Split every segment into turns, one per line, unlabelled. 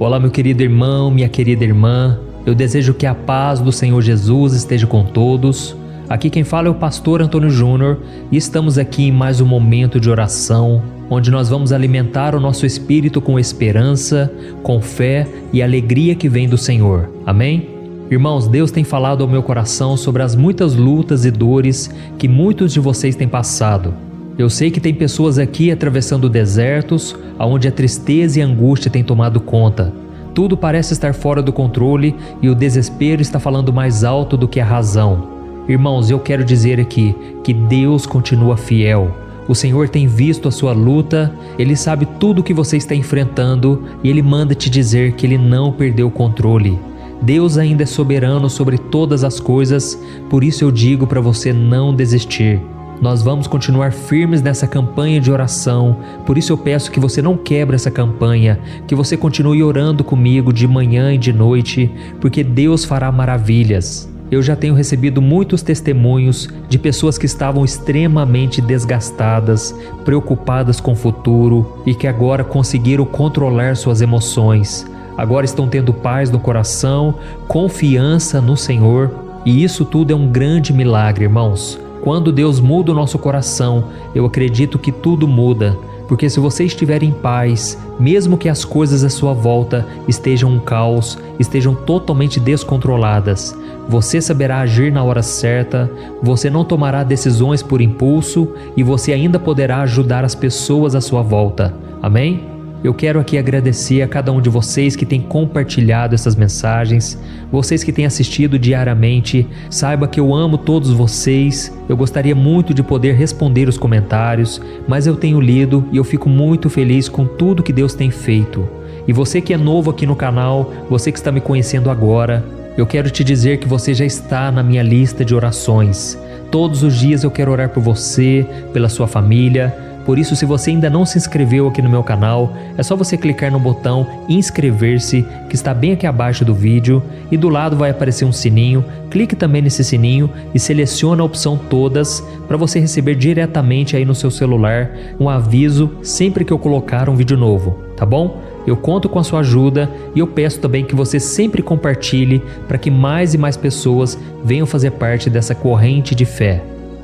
Olá, meu querido irmão, minha querida irmã. Eu desejo que a paz do Senhor Jesus esteja com todos. Aqui quem fala é o pastor Antônio Júnior e estamos aqui em mais um momento de oração, onde nós vamos alimentar o nosso espírito com esperança, com fé e alegria que vem do Senhor. Amém? Irmãos, Deus tem falado ao meu coração sobre as muitas lutas e dores que muitos de vocês têm passado. Eu sei que tem pessoas aqui atravessando desertos, onde a tristeza e a angústia têm tomado conta. Tudo parece estar fora do controle e o desespero está falando mais alto do que a razão. Irmãos, eu quero dizer aqui que Deus continua fiel. O Senhor tem visto a sua luta, Ele sabe tudo o que você está enfrentando e Ele manda te dizer que Ele não perdeu o controle. Deus ainda é soberano sobre todas as coisas, por isso eu digo para você não desistir. Nós vamos continuar firmes nessa campanha de oração, por isso eu peço que você não quebre essa campanha, que você continue orando comigo de manhã e de noite, porque Deus fará maravilhas. Eu já tenho recebido muitos testemunhos de pessoas que estavam extremamente desgastadas, preocupadas com o futuro e que agora conseguiram controlar suas emoções. Agora estão tendo paz no coração, confiança no Senhor, e isso tudo é um grande milagre, irmãos. Quando Deus muda o nosso coração, eu acredito que tudo muda, porque se você estiver em paz, mesmo que as coisas à sua volta estejam um caos, estejam totalmente descontroladas, você saberá agir na hora certa, você não tomará decisões por impulso e você ainda poderá ajudar as pessoas à sua volta. Amém? Eu quero aqui agradecer a cada um de vocês que tem compartilhado essas mensagens, vocês que têm assistido diariamente. Saiba que eu amo todos vocês, eu gostaria muito de poder responder os comentários, mas eu tenho lido e eu fico muito feliz com tudo que Deus tem feito. E você que é novo aqui no canal, você que está me conhecendo agora, eu quero te dizer que você já está na minha lista de orações. Todos os dias eu quero orar por você, pela sua família. Por isso, se você ainda não se inscreveu aqui no meu canal, é só você clicar no botão inscrever-se, que está bem aqui abaixo do vídeo, e do lado vai aparecer um sininho. Clique também nesse sininho e selecione a opção todas para você receber diretamente aí no seu celular um aviso sempre que eu colocar um vídeo novo, tá bom? Eu conto com a sua ajuda e eu peço também que você sempre compartilhe para que mais e mais pessoas venham fazer parte dessa corrente de fé.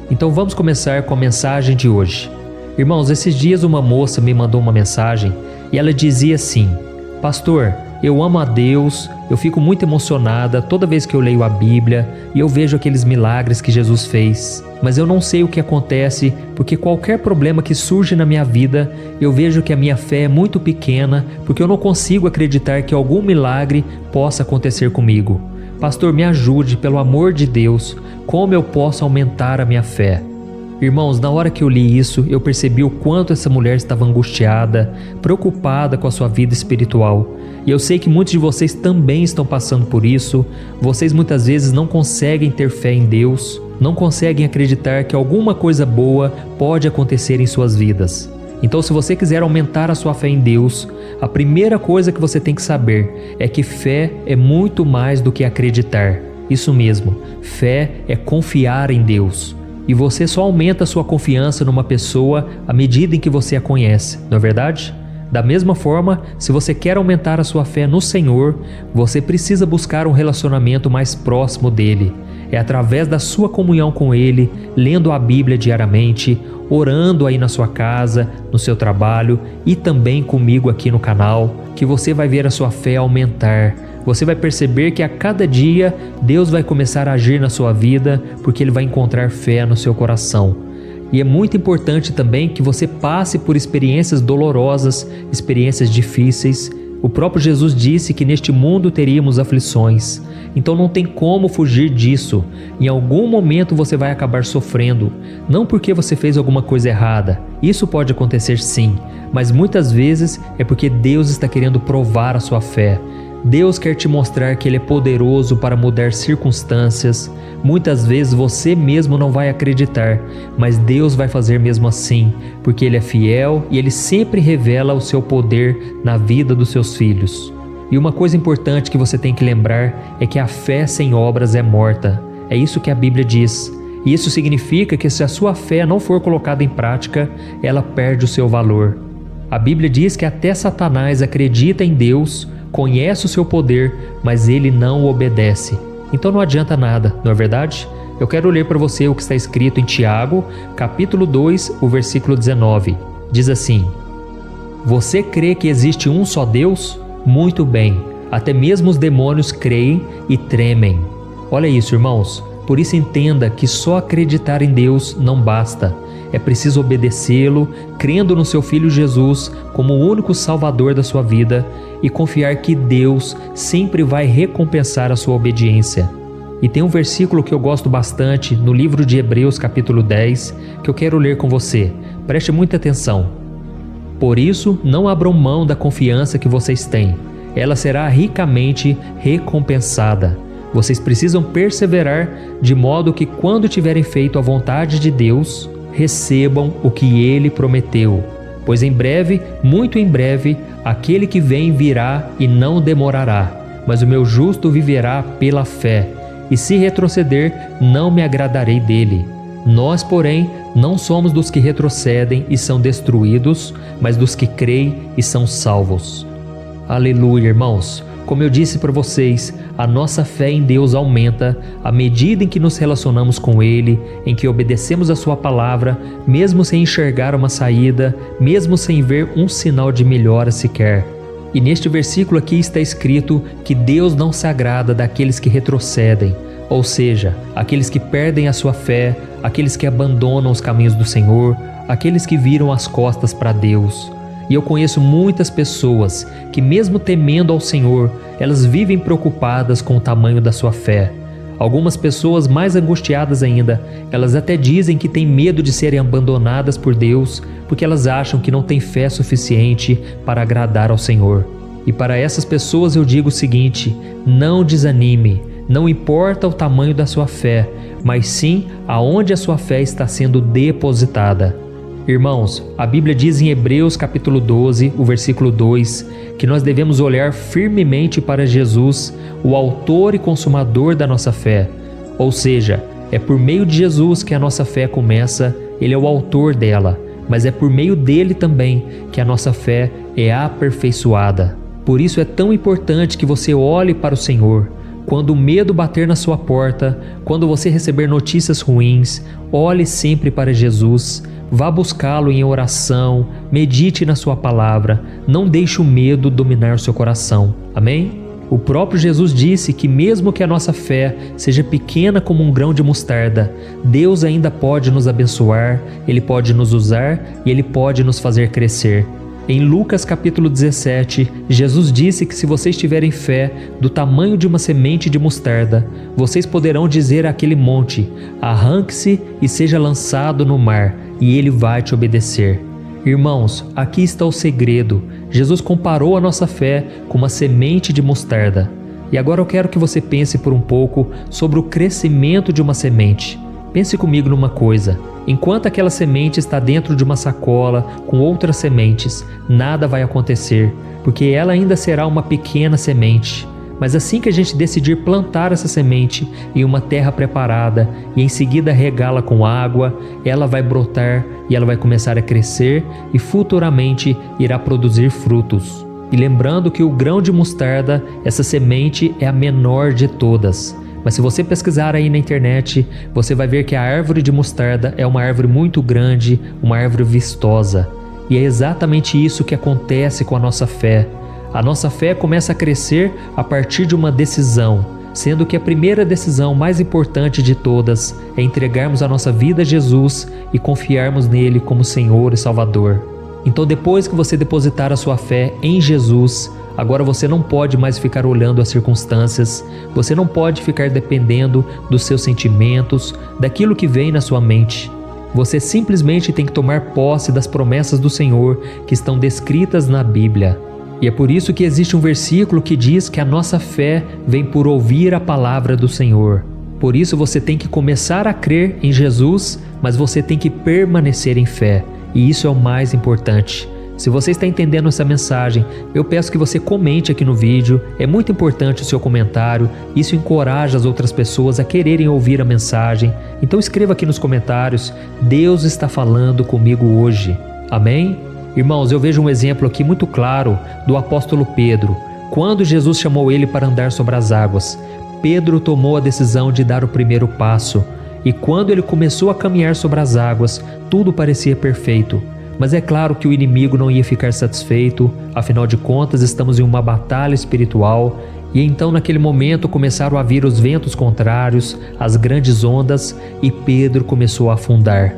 Então vamos começar com a mensagem de hoje. Irmãos, esses dias uma moça me mandou uma mensagem e ela dizia assim: Pastor, eu amo a Deus, eu fico muito emocionada toda vez que eu leio a Bíblia e eu vejo aqueles milagres que Jesus fez. Mas eu não sei o que acontece, porque qualquer problema que surge na minha vida, eu vejo que a minha fé é muito pequena, porque eu não consigo acreditar que algum milagre possa acontecer comigo. Pastor, me ajude, pelo amor de Deus, como eu posso aumentar a minha fé? Irmãos, na hora que eu li isso, eu percebi o quanto essa mulher estava angustiada, preocupada com a sua vida espiritual. E eu sei que muitos de vocês também estão passando por isso. Vocês muitas vezes não conseguem ter fé em Deus, não conseguem acreditar que alguma coisa boa pode acontecer em suas vidas. Então, se você quiser aumentar a sua fé em Deus, a primeira coisa que você tem que saber é que fé é muito mais do que acreditar. Isso mesmo, fé é confiar em Deus. E você só aumenta a sua confiança numa pessoa à medida em que você a conhece, não é verdade? Da mesma forma, se você quer aumentar a sua fé no Senhor, você precisa buscar um relacionamento mais próximo dele. É através da sua comunhão com Ele, lendo a Bíblia diariamente, orando aí na sua casa, no seu trabalho e também comigo aqui no canal, que você vai ver a sua fé aumentar. Você vai perceber que a cada dia Deus vai começar a agir na sua vida, porque Ele vai encontrar fé no seu coração. E é muito importante também que você passe por experiências dolorosas, experiências difíceis. O próprio Jesus disse que neste mundo teríamos aflições. Então não tem como fugir disso. Em algum momento você vai acabar sofrendo. Não porque você fez alguma coisa errada. Isso pode acontecer sim. Mas muitas vezes é porque Deus está querendo provar a sua fé. Deus quer te mostrar que Ele é poderoso para mudar circunstâncias. Muitas vezes você mesmo não vai acreditar, mas Deus vai fazer mesmo assim, porque Ele é fiel e Ele sempre revela o seu poder na vida dos seus filhos. E uma coisa importante que você tem que lembrar é que a fé sem obras é morta. É isso que a Bíblia diz. E isso significa que se a sua fé não for colocada em prática, ela perde o seu valor. A Bíblia diz que até Satanás acredita em Deus conhece o seu poder, mas ele não o obedece. Então não adianta nada, não é verdade? Eu quero ler para você o que está escrito em Tiago, capítulo 2, o versículo 19. Diz assim: Você crê que existe um só Deus? Muito bem, até mesmo os demônios creem e tremem. Olha isso, irmãos. Por isso entenda que só acreditar em Deus não basta. É preciso obedecê-lo, crendo no seu Filho Jesus como o único Salvador da sua vida e confiar que Deus sempre vai recompensar a sua obediência. E tem um versículo que eu gosto bastante no livro de Hebreus capítulo 10 que eu quero ler com você. Preste muita atenção. Por isso, não abram mão da confiança que vocês têm. Ela será ricamente recompensada. Vocês precisam perseverar de modo que quando tiverem feito a vontade de Deus, recebam o que Ele prometeu. Pois em breve, muito em breve, aquele que vem virá e não demorará. Mas o meu justo viverá pela fé. E se retroceder, não me agradarei dele. Nós, porém, não somos dos que retrocedem e são destruídos, mas dos que creem e são salvos. Aleluia, irmãos! Como eu disse para vocês, a nossa fé em Deus aumenta à medida em que nos relacionamos com Ele, em que obedecemos a Sua palavra, mesmo sem enxergar uma saída, mesmo sem ver um sinal de melhora sequer. E neste versículo aqui está escrito que Deus não se agrada daqueles que retrocedem, ou seja, aqueles que perdem a sua fé, aqueles que abandonam os caminhos do Senhor, aqueles que viram as costas para Deus. E eu conheço muitas pessoas que, mesmo temendo ao Senhor, elas vivem preocupadas com o tamanho da sua fé. Algumas pessoas mais angustiadas ainda, elas até dizem que têm medo de serem abandonadas por Deus, porque elas acham que não têm fé suficiente para agradar ao Senhor. E para essas pessoas eu digo o seguinte: não desanime, não importa o tamanho da sua fé, mas sim aonde a sua fé está sendo depositada. Irmãos, a Bíblia diz em Hebreus capítulo 12, o versículo 2, que nós devemos olhar firmemente para Jesus, o autor e consumador da nossa fé. Ou seja, é por meio de Jesus que a nossa fé começa, Ele é o autor dela, mas é por meio dele também que a nossa fé é aperfeiçoada. Por isso é tão importante que você olhe para o Senhor. Quando o medo bater na sua porta, quando você receber notícias ruins, olhe sempre para Jesus. Vá buscá-lo em oração, medite na sua palavra, não deixe o medo dominar o seu coração. Amém? O próprio Jesus disse que mesmo que a nossa fé seja pequena como um grão de mostarda, Deus ainda pode nos abençoar, Ele pode nos usar e Ele pode nos fazer crescer. Em Lucas capítulo 17, Jesus disse que se vocês tiverem fé do tamanho de uma semente de mostarda, vocês poderão dizer àquele monte: arranque-se e seja lançado no mar, e ele vai te obedecer. Irmãos, aqui está o segredo. Jesus comparou a nossa fé com uma semente de mostarda. E agora eu quero que você pense por um pouco sobre o crescimento de uma semente. Pense comigo numa coisa: enquanto aquela semente está dentro de uma sacola com outras sementes, nada vai acontecer, porque ela ainda será uma pequena semente. Mas assim que a gente decidir plantar essa semente em uma terra preparada e em seguida regá-la com água, ela vai brotar e ela vai começar a crescer e futuramente irá produzir frutos. E lembrando que o grão de mostarda, essa semente é a menor de todas. Mas se você pesquisar aí na internet, você vai ver que a árvore de mostarda é uma árvore muito grande, uma árvore vistosa. E é exatamente isso que acontece com a nossa fé. A nossa fé começa a crescer a partir de uma decisão, sendo que a primeira decisão mais importante de todas é entregarmos a nossa vida a Jesus e confiarmos nele como Senhor e Salvador. Então, depois que você depositar a sua fé em Jesus, agora você não pode mais ficar olhando as circunstâncias, você não pode ficar dependendo dos seus sentimentos, daquilo que vem na sua mente. Você simplesmente tem que tomar posse das promessas do Senhor que estão descritas na Bíblia. E é por isso que existe um versículo que diz que a nossa fé vem por ouvir a palavra do Senhor. Por isso você tem que começar a crer em Jesus, mas você tem que permanecer em fé. E isso é o mais importante. Se você está entendendo essa mensagem, eu peço que você comente aqui no vídeo. É muito importante o seu comentário. Isso encoraja as outras pessoas a quererem ouvir a mensagem. Então escreva aqui nos comentários: Deus está falando comigo hoje. Amém? Irmãos, eu vejo um exemplo aqui muito claro do apóstolo Pedro. Quando Jesus chamou ele para andar sobre as águas, Pedro tomou a decisão de dar o primeiro passo. E quando ele começou a caminhar sobre as águas, tudo parecia perfeito. Mas é claro que o inimigo não ia ficar satisfeito, afinal de contas estamos em uma batalha espiritual. E então naquele momento começaram a vir os ventos contrários, as grandes ondas, e Pedro começou a afundar.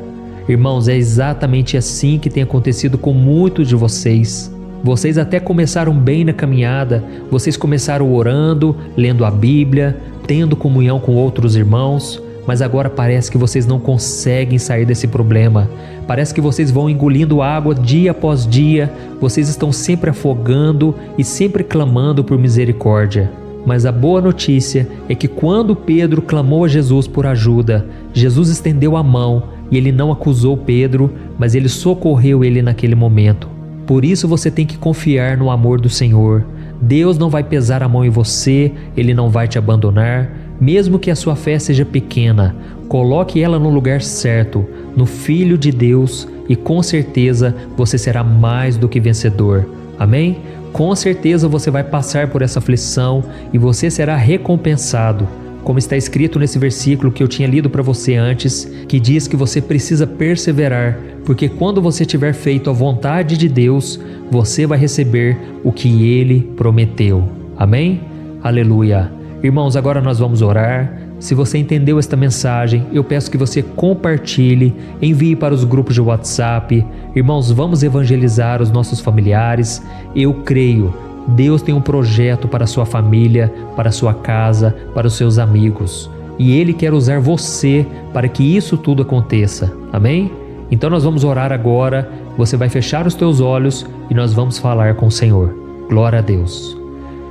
Irmãos, é exatamente assim que tem acontecido com muitos de vocês. Vocês até começaram bem na caminhada, vocês começaram orando, lendo a Bíblia, tendo comunhão com outros irmãos, mas agora parece que vocês não conseguem sair desse problema. Parece que vocês vão engolindo água dia após dia, vocês estão sempre afogando e sempre clamando por misericórdia. Mas a boa notícia é que quando Pedro clamou a Jesus por ajuda, Jesus estendeu a mão e ele não acusou Pedro, mas ele socorreu ele naquele momento. Por isso você tem que confiar no amor do Senhor. Deus não vai pesar a mão em você, Ele não vai te abandonar. Mesmo que a sua fé seja pequena, coloque ela no lugar certo, no Filho de Deus, e com certeza você será mais do que vencedor. Amém? Com certeza você vai passar por essa aflição e você será recompensado. Como está escrito nesse versículo que eu tinha lido para você antes, que diz que você precisa perseverar, porque quando você tiver feito a vontade de Deus, você vai receber o que Ele prometeu. Amém? Aleluia! Irmãos, agora nós vamos orar. Se você entendeu esta mensagem, eu peço que você compartilhe, envie para os grupos de WhatsApp. Irmãos, vamos evangelizar os nossos familiares. Eu creio. Deus tem um projeto para a sua família, para a sua casa, para os seus amigos. E Ele quer usar você para que isso tudo aconteça. Amém? Então nós vamos orar agora. Você vai fechar os teus olhos e nós vamos falar com o Senhor. Glória a Deus.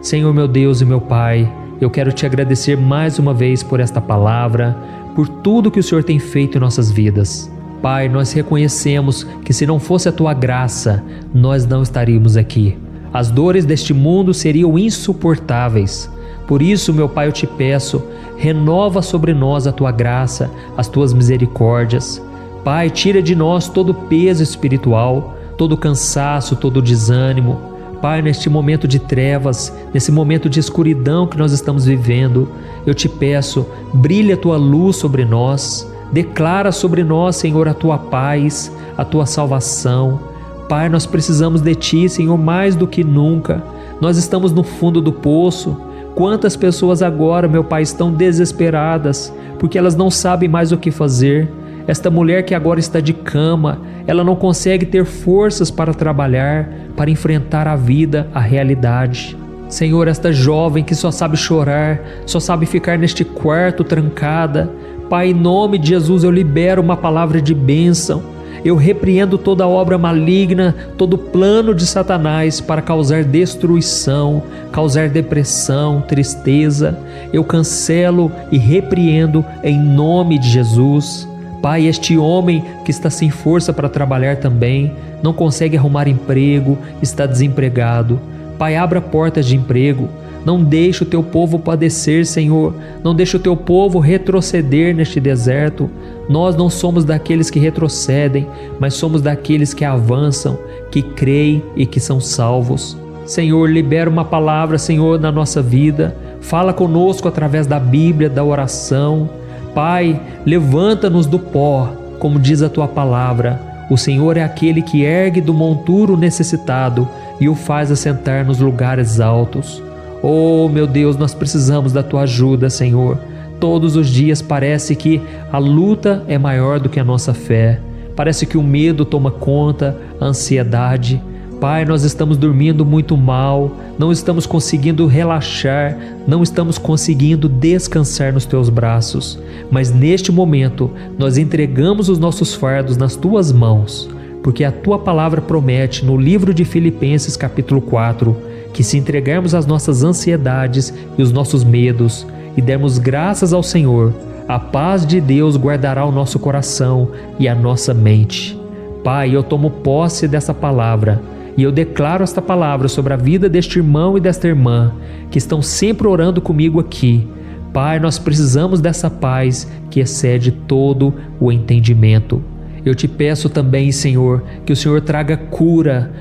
Senhor, meu Deus e meu Pai, eu quero te agradecer mais uma vez por esta palavra, por tudo que o Senhor tem feito em nossas vidas. Pai, nós reconhecemos que se não fosse a tua graça, nós não estaríamos aqui. As dores deste mundo seriam insuportáveis. Por isso, meu Pai, eu te peço, renova sobre nós a tua graça, as tuas misericórdias. Pai, tira de nós todo o peso espiritual, todo o cansaço, todo o desânimo. Pai, neste momento de trevas, nesse momento de escuridão que nós estamos vivendo, eu te peço, brilha a tua luz sobre nós, declara sobre nós, Senhor, a tua paz, a tua salvação. Pai, nós precisamos de Ti, Senhor, mais do que nunca. Nós estamos no fundo do poço. Quantas pessoas agora, meu Pai, estão desesperadas, porque elas não sabem mais o que fazer. Esta mulher que agora está de cama, ela não consegue ter forças para trabalhar, para enfrentar a vida, a realidade. Senhor, esta jovem que só sabe chorar, só sabe ficar neste quarto trancada. Pai, em nome de Jesus, eu libero uma palavra de bênção. Eu repreendo toda obra maligna, todo plano de Satanás para causar destruição, causar depressão, tristeza. Eu cancelo e repreendo em nome de Jesus. Pai, este homem que está sem força para trabalhar também, não consegue arrumar emprego, está desempregado. Pai, abra portas de emprego. Não deixe o teu povo padecer, Senhor. Não deixe o teu povo retroceder neste deserto. Nós não somos daqueles que retrocedem, mas somos daqueles que avançam, que creem e que são salvos. Senhor, libera uma palavra, Senhor, na nossa vida. Fala conosco através da Bíblia, da oração. Pai, levanta-nos do pó, como diz a tua palavra. O Senhor é aquele que ergue do monturo o necessitado e o faz assentar nos lugares altos. Oh, meu Deus, nós precisamos da tua ajuda, Senhor. Todos os dias parece que a luta é maior do que a nossa fé. Parece que o medo toma conta, a ansiedade. Pai, nós estamos dormindo muito mal, não estamos conseguindo relaxar, não estamos conseguindo descansar nos teus braços. Mas neste momento, nós entregamos os nossos fardos nas tuas mãos, porque a tua palavra promete no livro de Filipenses capítulo 4, que se entregarmos as nossas ansiedades e os nossos medos e dermos graças ao Senhor, a paz de Deus guardará o nosso coração e a nossa mente. Pai, eu tomo posse dessa palavra e eu declaro esta palavra sobre a vida deste irmão e desta irmã que estão sempre orando comigo aqui. Pai, nós precisamos dessa paz que excede todo o entendimento. Eu te peço também, Senhor, que o Senhor traga cura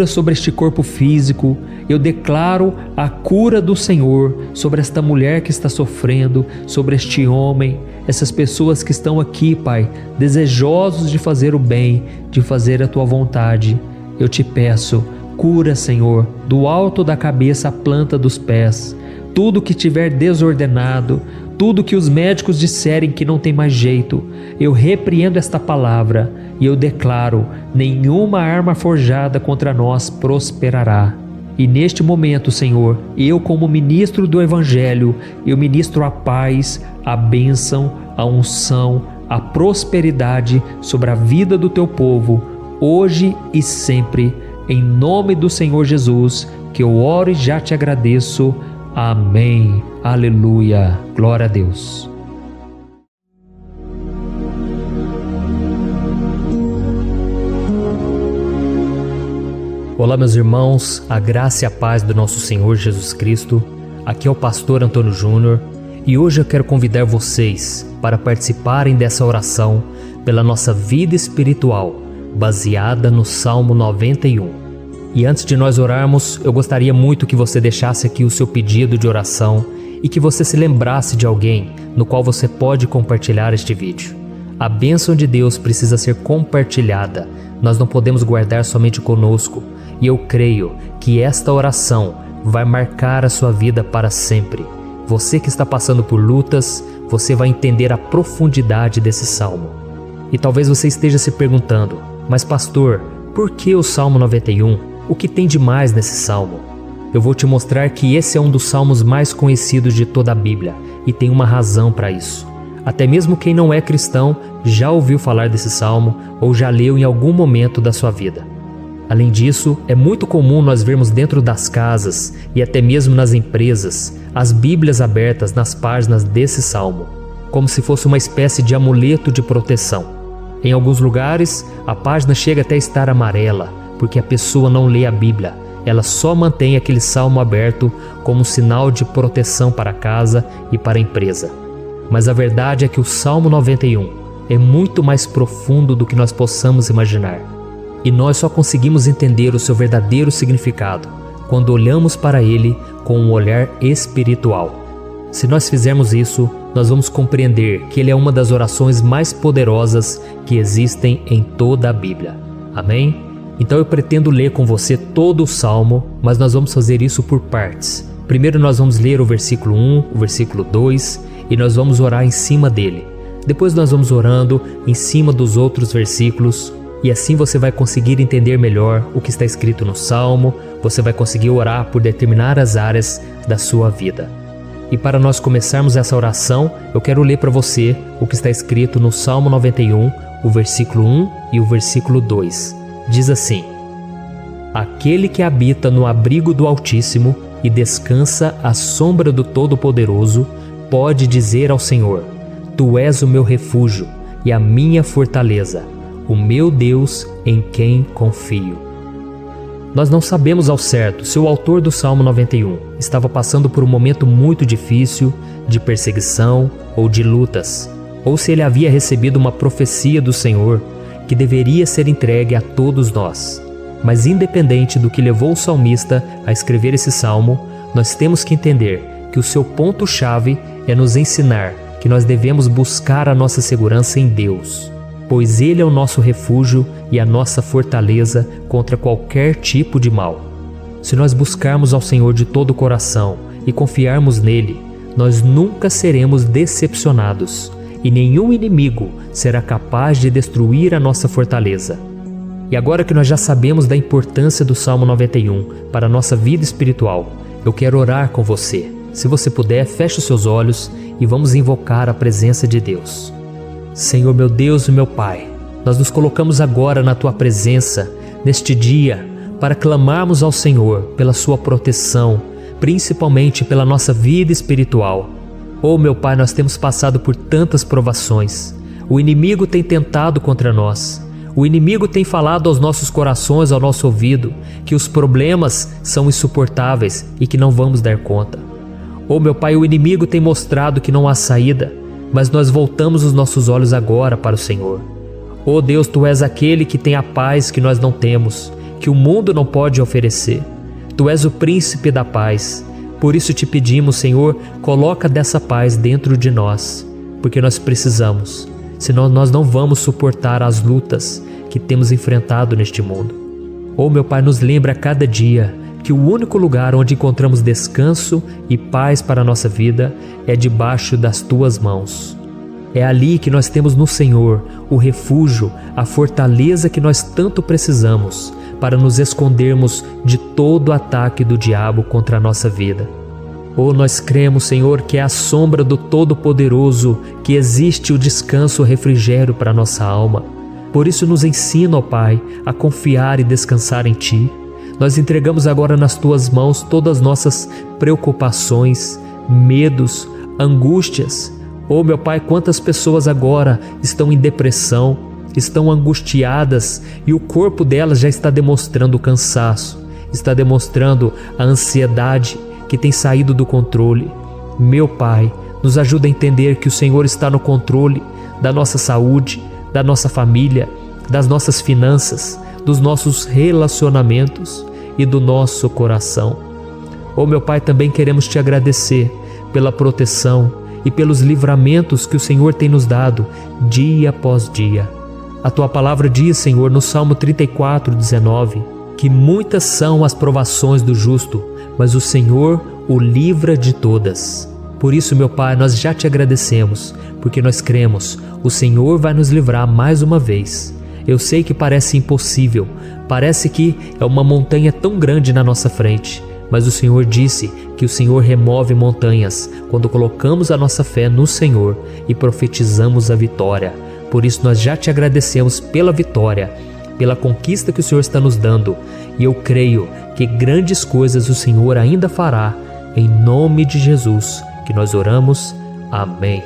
sobre este corpo físico. Eu declaro a cura do Senhor sobre esta mulher que está sofrendo, sobre este homem, essas pessoas que estão aqui, Pai, desejosos de fazer o bem, de fazer a Tua vontade. Eu te peço, cura, Senhor, do alto da cabeça à planta dos pés, tudo que tiver desordenado, tudo que os médicos disserem que não tem mais jeito. Eu repreendo esta palavra e eu declaro: nenhuma arma forjada contra nós prosperará. E neste momento, Senhor, eu como ministro do Evangelho, eu ministro a paz, a bênção, a unção, a prosperidade sobre a vida do Teu povo, hoje e sempre, em nome do Senhor Jesus, que eu oro e já te agradeço. Amém. Aleluia. Glória a Deus. Olá, meus irmãos, a graça e a paz do nosso Senhor Jesus Cristo. Aqui é o pastor Antônio Júnior e hoje eu quero convidar vocês para participarem dessa oração pela nossa vida espiritual, baseada no Salmo 91. E antes de nós orarmos, eu gostaria muito que você deixasse aqui o seu pedido de oração e que você se lembrasse de alguém no qual você pode compartilhar este vídeo. A bênção de Deus precisa ser compartilhada, nós não podemos guardar somente conosco, e eu creio que esta oração vai marcar a sua vida para sempre. Você que está passando por lutas, você vai entender a profundidade desse salmo. E talvez você esteja se perguntando: mas pastor, por que o Salmo 91? O que tem de mais nesse salmo? Eu vou te mostrar que esse é um dos salmos mais conhecidos de toda a Bíblia e tem uma razão para isso. Até mesmo quem não é cristão já ouviu falar desse salmo ou já leu em algum momento da sua vida. Além disso, é muito comum nós vermos dentro das casas e até mesmo nas empresas as Bíblias abertas nas páginas desse salmo, como se fosse uma espécie de amuleto de proteção. Em alguns lugares, a página chega até a estar amarela, porque a pessoa não lê a Bíblia, ela só mantém aquele salmo aberto como um sinal de proteção para a casa e para a empresa. Mas a verdade é que o Salmo 91 é muito mais profundo do que nós possamos imaginar. E nós só conseguimos entender o seu verdadeiro significado quando olhamos para ele com um olhar espiritual. Se nós fizermos isso, nós vamos compreender que ele é uma das orações mais poderosas que existem em toda a Bíblia. Amém? Então eu pretendo ler com você todo o Salmo, mas nós vamos fazer isso por partes. Primeiro nós vamos ler o versículo 1, o versículo 2 e nós vamos orar em cima dele. Depois nós vamos orando em cima dos outros versículos e assim você vai conseguir entender melhor o que está escrito no Salmo, você vai conseguir orar por determinadas áreas da sua vida. E para nós começarmos essa oração, eu quero ler para você o que está escrito no Salmo 91, o versículo 1 e o versículo 2. Diz assim: aquele que habita no abrigo do Altíssimo e descansa à sombra do Todo-Poderoso, pode dizer ao Senhor: Tu és o meu refúgio e a minha fortaleza, o meu Deus em quem confio. Nós não sabemos ao certo se o autor do Salmo 91 estava passando por um momento muito difícil, de perseguição ou de lutas, ou se ele havia recebido uma profecia do Senhor que deveria ser entregue a todos nós. Mas independente do que levou o salmista a escrever esse salmo, nós temos que entender que o seu ponto-chave é nos ensinar que nós devemos buscar a nossa segurança em Deus, pois Ele é o nosso refúgio e a nossa fortaleza contra qualquer tipo de mal. Se nós buscarmos ao Senhor de todo o coração e confiarmos nele, nós nunca seremos decepcionados e nenhum inimigo será capaz de destruir a nossa fortaleza. E agora que nós já sabemos da importância do Salmo 91 para a nossa vida espiritual, eu quero orar com você. Se você puder, feche os seus olhos e vamos invocar a presença de Deus. Senhor meu Deus e meu Pai, nós nos colocamos agora na Tua presença, neste dia, para clamarmos ao Senhor pela Sua proteção, principalmente pela nossa vida espiritual. Oh meu Pai, nós temos passado por tantas provações. O inimigo tem tentado contra nós. O inimigo tem falado aos nossos corações, ao nosso ouvido, que os problemas são insuportáveis e que não vamos dar conta. Oh meu Pai, o inimigo tem mostrado que não há saída, mas nós voltamos os nossos olhos agora para o Senhor. Ó Deus, Tu és aquele que tem a paz que nós não temos, que o mundo não pode oferecer. Tu és o príncipe da paz. Por isso te pedimos, Senhor, coloca dessa paz dentro de nós, porque nós precisamos, senão nós não vamos suportar as lutas que temos enfrentado neste mundo. Ó meu Pai, nos lembra a cada dia que o único lugar onde encontramos descanso e paz para a nossa vida é debaixo das Tuas mãos. É ali que nós temos no Senhor o refúgio, a fortaleza que nós tanto precisamos para nos escondermos de todo ataque do diabo contra a nossa vida. Oh, nós cremos, Senhor, que é à sombra do Todo-Poderoso que existe o descanso, o refrigério para a nossa alma. Por isso nos ensina, ó Pai, a confiar e descansar em Ti. Nós entregamos agora nas Tuas mãos todas as nossas preocupações, medos, angústias. Oh, meu Pai, quantas pessoas agora estão em depressão, estão angustiadas e o corpo delas já está demonstrando o cansaço, está demonstrando a ansiedade que tem saído do controle. Meu Pai, nos ajuda a entender que o Senhor está no controle da nossa saúde, da nossa família, das nossas finanças, dos nossos relacionamentos e do nosso coração. Oh, meu Pai, também queremos Te agradecer pela proteção e pelos livramentos que o Senhor tem nos dado dia após dia. A Tua palavra diz, Senhor, no Salmo 34:19, que muitas são as provações do justo, mas o Senhor o livra de todas. Por isso, meu Pai, nós já Te agradecemos, porque nós cremos, o Senhor vai nos livrar mais uma vez. Eu sei que parece impossível, parece que é uma montanha tão grande na nossa frente, mas o Senhor disse que o Senhor remove montanhas quando colocamos a nossa fé no Senhor e profetizamos a vitória. Por isso nós já Te agradecemos pela vitória, pela conquista que o Senhor está nos dando, e eu creio que grandes coisas o Senhor ainda fará, em nome de Jesus, que nós oramos. Amém.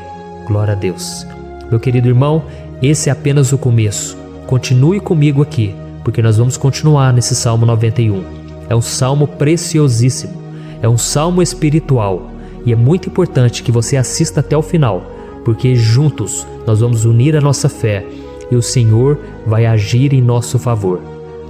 Glória a Deus. Meu querido irmão, esse é apenas o começo. Continue comigo aqui, porque nós vamos continuar nesse Salmo 91. É um salmo preciosíssimo, é um salmo espiritual, e é muito importante que você assista até o final, porque juntos nós vamos unir a nossa fé e o Senhor vai agir em nosso favor.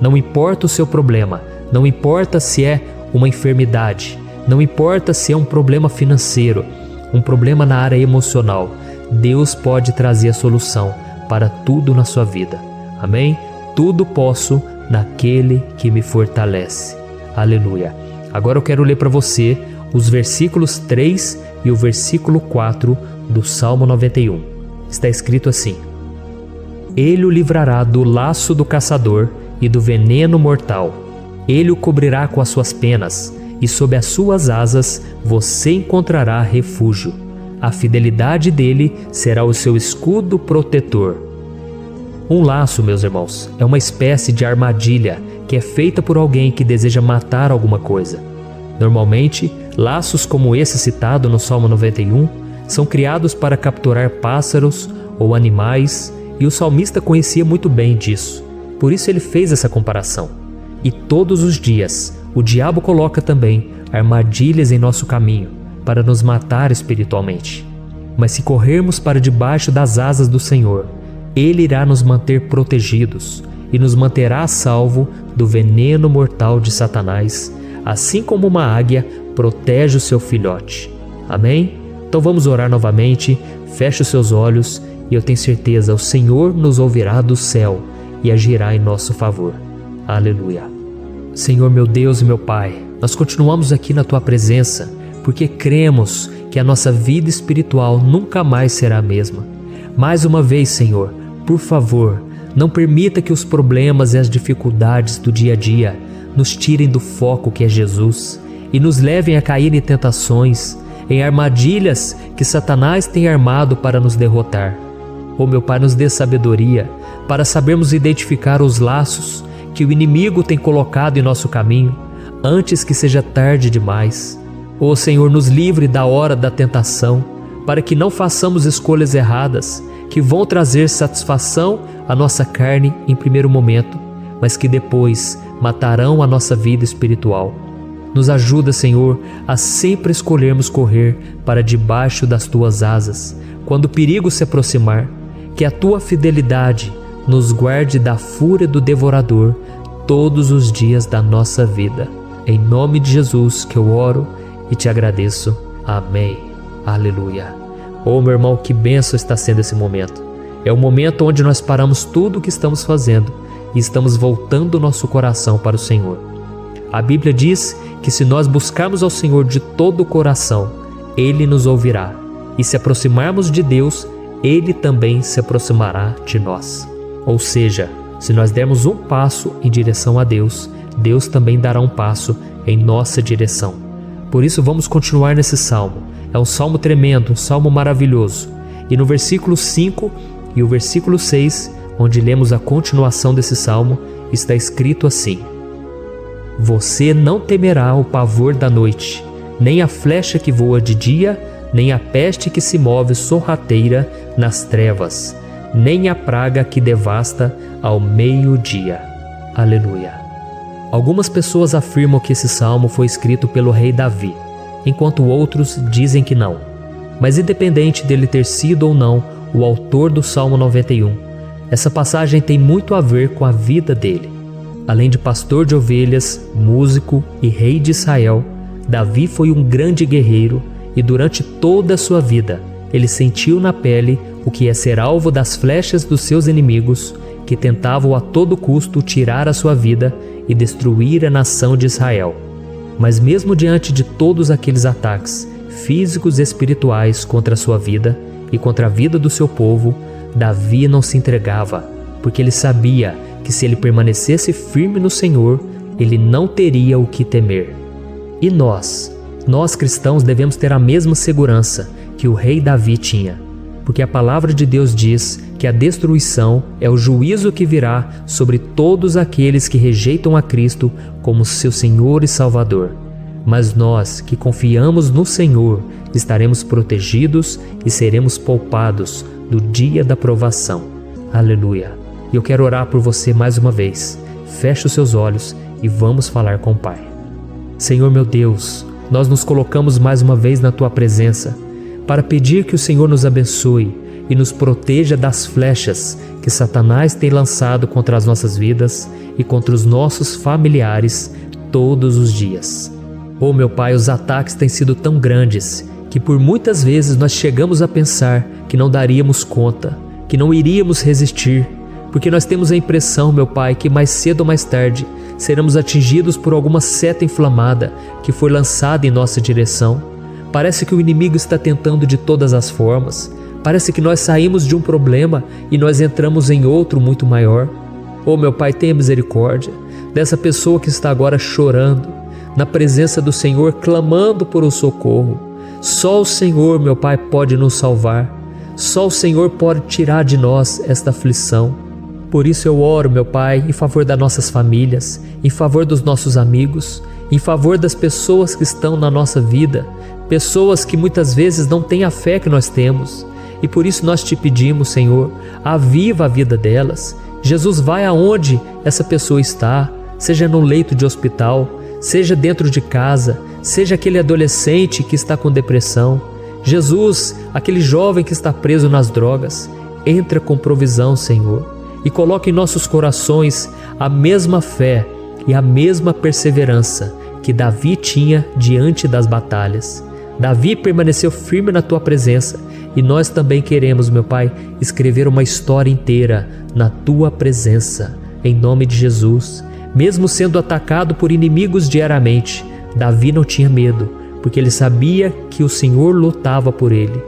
Não importa o seu problema, não importa se é uma enfermidade, não importa se é um problema financeiro, um problema na área emocional, Deus pode trazer a solução para tudo na sua vida. Amém? Tudo posso naquele que me fortalece. Aleluia. Agora eu quero ler para você os versículos 3 e o versículo 4 do Salmo 91. Está escrito assim: Ele o livrará do laço do caçador e do veneno mortal. Ele o cobrirá com as suas penas, e sob as suas asas você encontrará refúgio. A fidelidade dele será o seu escudo protetor. Um laço, meus irmãos, é uma espécie de armadilha que é feita por alguém que deseja matar alguma coisa. Normalmente, laços como esse citado no Salmo 91 são criados para capturar pássaros ou animais, e o salmista conhecia muito bem disso. Por isso ele fez essa comparação. E todos os dias, o diabo coloca também armadilhas em nosso caminho para nos matar espiritualmente. Mas se corrermos para debaixo das asas do Senhor, Ele irá nos manter protegidos e nos manterá a salvo do veneno mortal de Satanás, assim como uma águia protege o seu filhote. Amém? Então vamos orar novamente, feche os seus olhos e eu tenho certeza, o Senhor nos ouvirá do céu e agirá em nosso favor. Aleluia. Senhor, meu Deus e meu Pai, nós continuamos aqui na Tua presença porque cremos que a nossa vida espiritual nunca mais será a mesma. Mais uma vez, Senhor, por favor, não permita que os problemas e as dificuldades do dia a dia nos tirem do foco que é Jesus e nos levem a cair em tentações, em armadilhas que Satanás tem armado para nos derrotar. Oh, meu Pai, nos dê sabedoria para sabermos identificar os laços que o inimigo tem colocado em nosso caminho antes que seja tarde demais. Oh, Senhor, nos livre da hora da tentação, para que não façamos escolhas erradas que vão trazer satisfação à nossa carne em primeiro momento, mas que depois matarão a nossa vida espiritual. Nos ajuda, Senhor, a sempre escolhermos correr para debaixo das Tuas asas, quando o perigo se aproximar, que a Tua fidelidade nos guarde da fúria do devorador todos os dias da nossa vida. Em nome de Jesus que eu oro e te agradeço. Amém. Aleluia. Oh, meu irmão, que bênção está sendo esse momento. É o momento onde nós paramos tudo o que estamos fazendo e estamos voltando o nosso coração para o Senhor. A Bíblia diz que se nós buscarmos ao Senhor de todo o coração, Ele nos ouvirá. E se aproximarmos de Deus, Ele também se aproximará de nós. Ou seja, se nós dermos um passo em direção a Deus, Deus também dará um passo em nossa direção. Por isso vamos continuar nesse salmo. É um salmo tremendo, um salmo maravilhoso. E no versículo 5 e o versículo 6, onde lemos a continuação desse salmo, está escrito assim: Você não temerá o pavor da noite, nem a flecha que voa de dia, nem a peste que se move sorrateira nas trevas, nem a praga que devasta ao meio-dia. Aleluia. Algumas pessoas afirmam que esse salmo foi escrito pelo rei Davi, enquanto outros dizem que não. Mas independente dele ter sido ou não o autor do Salmo 91, essa passagem tem muito a ver com a vida dele. Além de pastor de ovelhas, músico e rei de Israel, Davi foi um grande guerreiro e durante toda a sua vida ele sentiu na pele o que é ser alvo das flechas dos seus inimigos, que tentavam a todo custo tirar a sua vida e destruir a nação de Israel. Mas mesmo diante de todos aqueles ataques físicos e espirituais contra a sua vida e contra a vida do seu povo, Davi não se entregava, porque ele sabia que se ele permanecesse firme no Senhor, ele não teria o que temer. E nós cristãos devemos ter a mesma segurança que o rei Davi tinha, porque a palavra de Deus diz que a destruição é o juízo que virá sobre todos aqueles que rejeitam a Cristo como seu Senhor e Salvador. Mas nós que confiamos no Senhor estaremos protegidos e seremos poupados do dia da provação. Aleluia. E eu quero orar por você mais uma vez. Feche os seus olhos e vamos falar com o Pai. Senhor meu Deus, nós nos colocamos mais uma vez na Tua presença para pedir que o Senhor nos abençoe e nos proteja das flechas que Satanás tem lançado contra as nossas vidas e contra os nossos familiares todos os dias. Oh meu Pai, os ataques têm sido tão grandes que por muitas vezes nós chegamos a pensar que não daríamos conta, que não iríamos resistir, porque nós temos a impressão, meu Pai, que mais cedo ou mais tarde seremos atingidos por alguma seta inflamada que foi lançada em nossa direção. Parece que o inimigo está tentando de todas as formas. Parece que nós saímos de um problema e nós entramos em outro muito maior. Oh meu Pai, tenha misericórdia dessa pessoa que está agora chorando, na presença do Senhor, clamando por um socorro. Só o Senhor, meu Pai, pode nos salvar. Só o Senhor pode tirar de nós esta aflição. Por isso eu oro, meu Pai, em favor das nossas famílias, em favor dos nossos amigos, em favor das pessoas que estão na nossa vida, pessoas que muitas vezes não têm a fé que nós temos. E por isso nós te pedimos, Senhor, aviva a vida delas. Jesus, vai aonde essa pessoa está, seja no leito de hospital, seja dentro de casa, seja aquele adolescente que está com depressão. Jesus, aquele jovem que está preso nas drogas, entra com provisão, Senhor, e coloca em nossos corações a mesma fé e a mesma perseverança que Davi tinha diante das batalhas. Davi permaneceu firme na Tua presença e nós também queremos, meu Pai, escrever uma história inteira na Tua presença, em nome de Jesus. Mesmo sendo atacado por inimigos diariamente, Davi não tinha medo, porque ele sabia que o Senhor lutava por ele.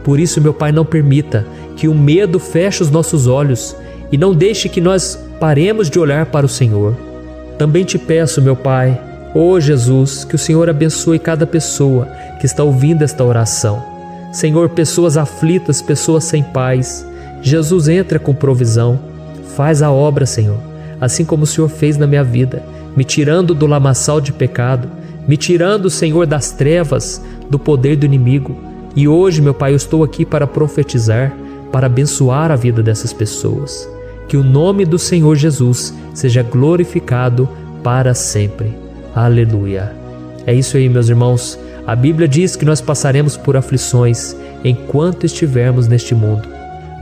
Por isso, meu Pai, não permita que o medo feche os nossos olhos e não deixe que nós paremos de olhar para o Senhor. Também te peço, meu Pai, ó Jesus, que o Senhor abençoe cada pessoa que está ouvindo esta oração. Senhor, pessoas aflitas, pessoas sem paz. Jesus, entra com provisão. Faz a obra, Senhor, assim como o Senhor fez na minha vida, me tirando do lamaçal de pecado, me tirando, Senhor, das trevas, do poder do inimigo. E hoje, meu Pai, eu estou aqui para profetizar, para abençoar a vida dessas pessoas. Que o nome do Senhor Jesus seja glorificado para sempre. Aleluia. É isso aí, meus irmãos. A Bíblia diz que nós passaremos por aflições enquanto estivermos neste mundo.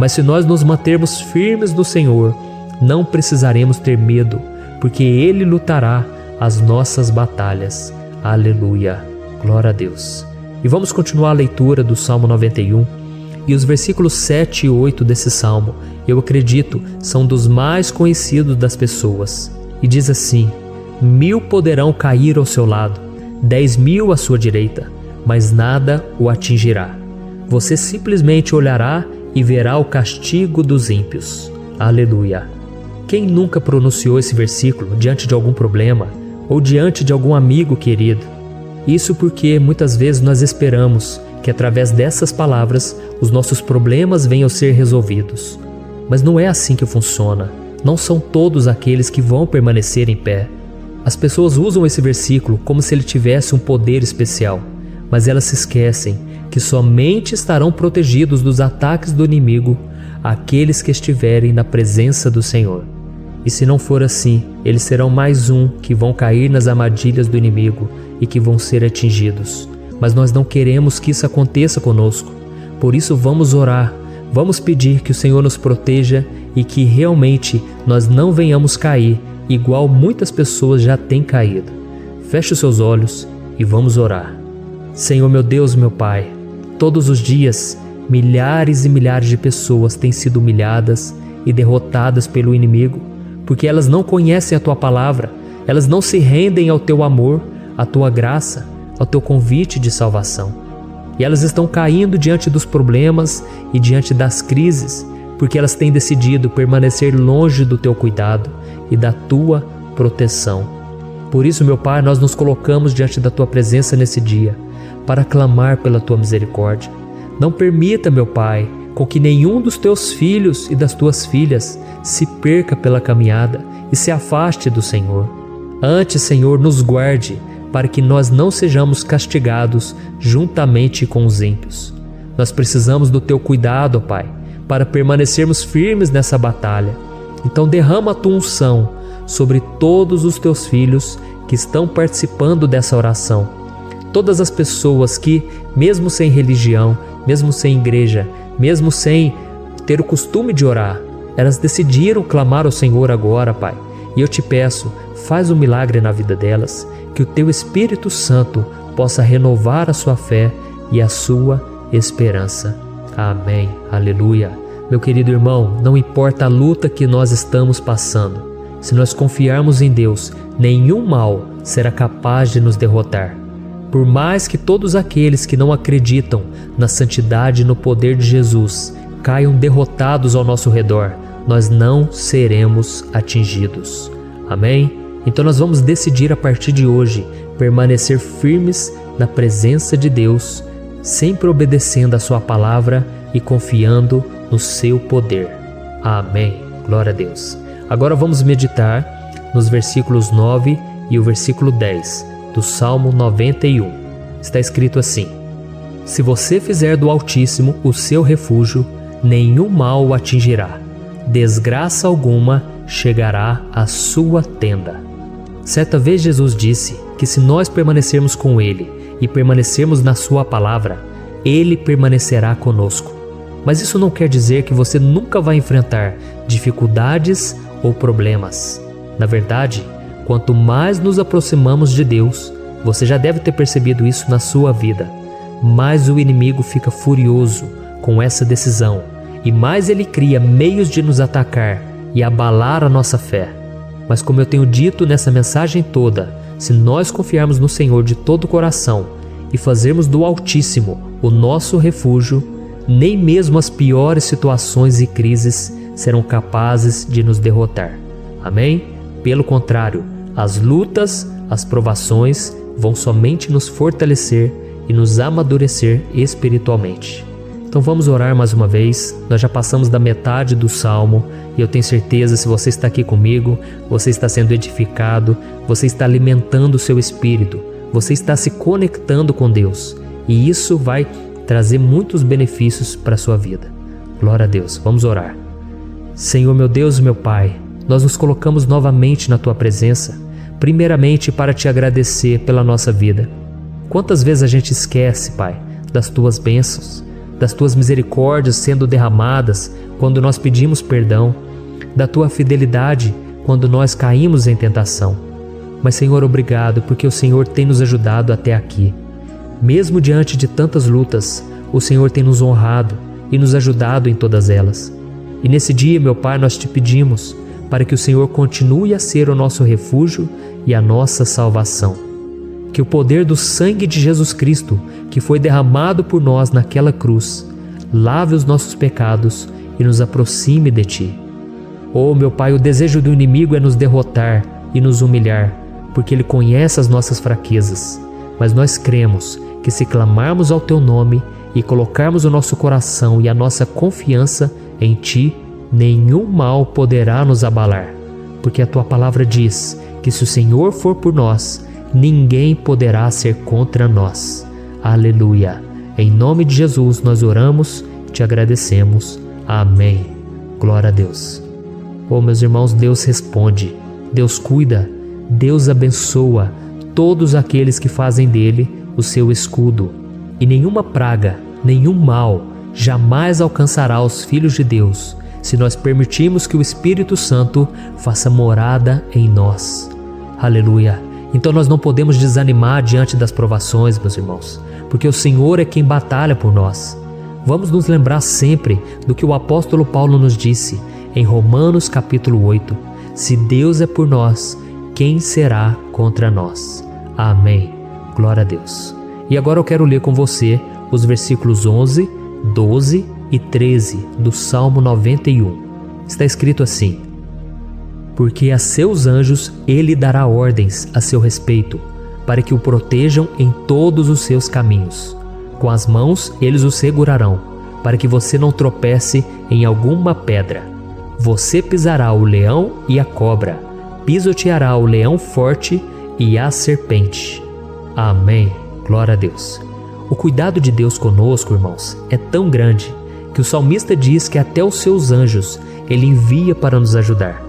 Mas se nós nos mantermos firmes no Senhor, não precisaremos ter medo, porque Ele lutará as nossas batalhas. Aleluia! Glória a Deus! E vamos continuar a leitura do Salmo 91. E os versículos 7 e 8 desse salmo, eu acredito, são dos mais conhecidos das pessoas. E diz assim: 1000 poderão cair ao seu lado, 10.000 à sua direita, mas nada o atingirá. Você simplesmente olhará e verá o castigo dos ímpios. Aleluia! Quem nunca pronunciou esse versículo diante de algum problema ou diante de algum amigo querido? Isso porque muitas vezes nós esperamos que através dessas palavras os nossos problemas venham a ser resolvidos. Mas não é assim que funciona. Não são todos aqueles que vão permanecer em pé. As pessoas usam esse versículo como se ele tivesse um poder especial, mas elas se esquecem que somente estarão protegidos dos ataques do inimigo aqueles que estiverem na presença do Senhor. E se não for assim, eles serão mais um que vão cair nas armadilhas do inimigo e que vão ser atingidos. Mas nós não queremos que isso aconteça conosco. Por isso vamos orar, vamos pedir que o Senhor nos proteja e que realmente nós não venhamos cair igual muitas pessoas já têm caído. Feche os seus olhos e vamos orar. Senhor meu Deus, meu Pai, todos os dias milhares e milhares de pessoas têm sido humilhadas e derrotadas pelo inimigo, porque elas não conhecem a Tua palavra, elas não se rendem ao Teu amor, à Tua graça, ao Teu convite de salvação. E elas estão caindo diante dos problemas e diante das crises, porque elas têm decidido permanecer longe do Teu cuidado e da Tua proteção. Por isso, meu Pai, nós nos colocamos diante da Tua presença nesse dia, para clamar pela Tua misericórdia. Não permita, meu Pai, com que nenhum dos Teus filhos e das Tuas filhas se perca pela caminhada e se afaste do Senhor. Antes, Senhor, nos guarde, para que nós não sejamos castigados juntamente com os ímpios. Nós precisamos do Teu cuidado, ó Pai, para permanecermos firmes nessa batalha. Então derrama a Tua unção sobre todos os Teus filhos que estão participando dessa oração. Todas as pessoas que, mesmo sem religião, mesmo sem igreja, mesmo sem ter o costume de orar, elas decidiram clamar ao Senhor agora, Pai. E eu te peço, faz um milagre na vida delas, que o Teu Espírito Santo possa renovar a sua fé e a sua esperança. Amém. Aleluia. Meu querido irmão, não importa a luta que nós estamos passando, se nós confiarmos em Deus, nenhum mal será capaz de nos derrotar. Por mais que todos aqueles que não acreditam na santidade e no poder de Jesus caiam derrotados ao nosso redor, nós não seremos atingidos. Amém? Então nós vamos decidir a partir de hoje permanecer firmes na presença de Deus, sempre obedecendo a Sua palavra e confiando no Seu poder. Amém. Glória a Deus. Agora vamos meditar nos versículos 9 e o versículo 10 do Salmo 91. Está escrito assim: Se você fizer do Altíssimo o seu refúgio, nenhum mal o atingirá, desgraça alguma chegará à sua tenda. Certa vez Jesus disse que se nós permanecermos com Ele e permanecermos na Sua palavra, Ele permanecerá conosco. Mas isso não quer dizer que você nunca vai enfrentar dificuldades ou problemas. Na verdade, quanto mais nos aproximamos de Deus, você já deve ter percebido isso na sua vida, mais o inimigo fica furioso com essa decisão e mais ele cria meios de nos atacar e abalar a nossa fé. Mas como eu tenho dito nessa mensagem toda, se nós confiarmos no Senhor de todo o coração e fazermos do Altíssimo o nosso refúgio, nem mesmo as piores situações e crises serão capazes de nos derrotar. Amém? Pelo contrário, as lutas, as provações vão somente nos fortalecer e nos amadurecer espiritualmente. Então vamos orar mais uma vez. Nós já passamos da metade do Salmo e eu tenho certeza, se você está aqui comigo, você está sendo edificado, você está alimentando o seu espírito, você está se conectando com Deus e isso vai trazer muitos benefícios para a sua vida. Glória a Deus. Vamos orar. Senhor meu Deus e meu Pai, nós nos colocamos novamente na Tua presença, primeiramente para Te agradecer pela nossa vida. Quantas vezes a gente esquece, Pai, das Tuas bênçãos? das tuas misericórdias sendo derramadas quando nós pedimos perdão, da tua fidelidade quando nós caímos em tentação. Mas, Senhor, obrigado, porque o Senhor tem nos ajudado até aqui. Mesmo diante de tantas lutas, o Senhor tem nos honrado e nos ajudado em todas elas. E nesse dia, meu Pai, nós te pedimos para que o Senhor continue a ser o nosso refúgio e a nossa salvação. Que o poder do sangue de Jesus Cristo, que foi derramado por nós naquela cruz, lave os nossos pecados e nos aproxime de Ti. Oh, meu Pai, o desejo do inimigo é nos derrotar e nos humilhar, porque ele conhece as nossas fraquezas. Mas nós cremos que se clamarmos ao Teu nome e colocarmos o nosso coração e a nossa confiança em Ti, nenhum mal poderá nos abalar, porque a Tua palavra diz que se o Senhor for por nós, ninguém poderá ser contra nós. Aleluia! Em nome de Jesus nós oramos e te agradecemos. Amém. Glória a Deus. Oh, meus irmãos, Deus responde, Deus cuida, Deus abençoa todos aqueles que fazem dele o seu escudo. E nenhuma praga, nenhum mal jamais alcançará os filhos de Deus, se nós permitirmos que o Espírito Santo faça morada em nós. Aleluia! Então nós não podemos desanimar diante das provações, meus irmãos, porque o Senhor é quem batalha por nós. Vamos nos lembrar sempre do que o apóstolo Paulo nos disse em Romanos capítulo 8. Se Deus é por nós, quem será contra nós? Amém. Glória a Deus. E agora eu quero ler com você os versículos 11, 12 e 13 do Salmo 91. Está escrito assim: porque a seus anjos ele dará ordens a seu respeito, para que o protejam em todos os seus caminhos. Com as mãos eles o segurarão, para que você não tropece em alguma pedra. Você pisará o leão e a cobra, pisoteará o leão forte e a serpente. Amém. Glória a Deus. O cuidado de Deus conosco, irmãos, é tão grande que o salmista diz que até os seus anjos ele envia para nos ajudar.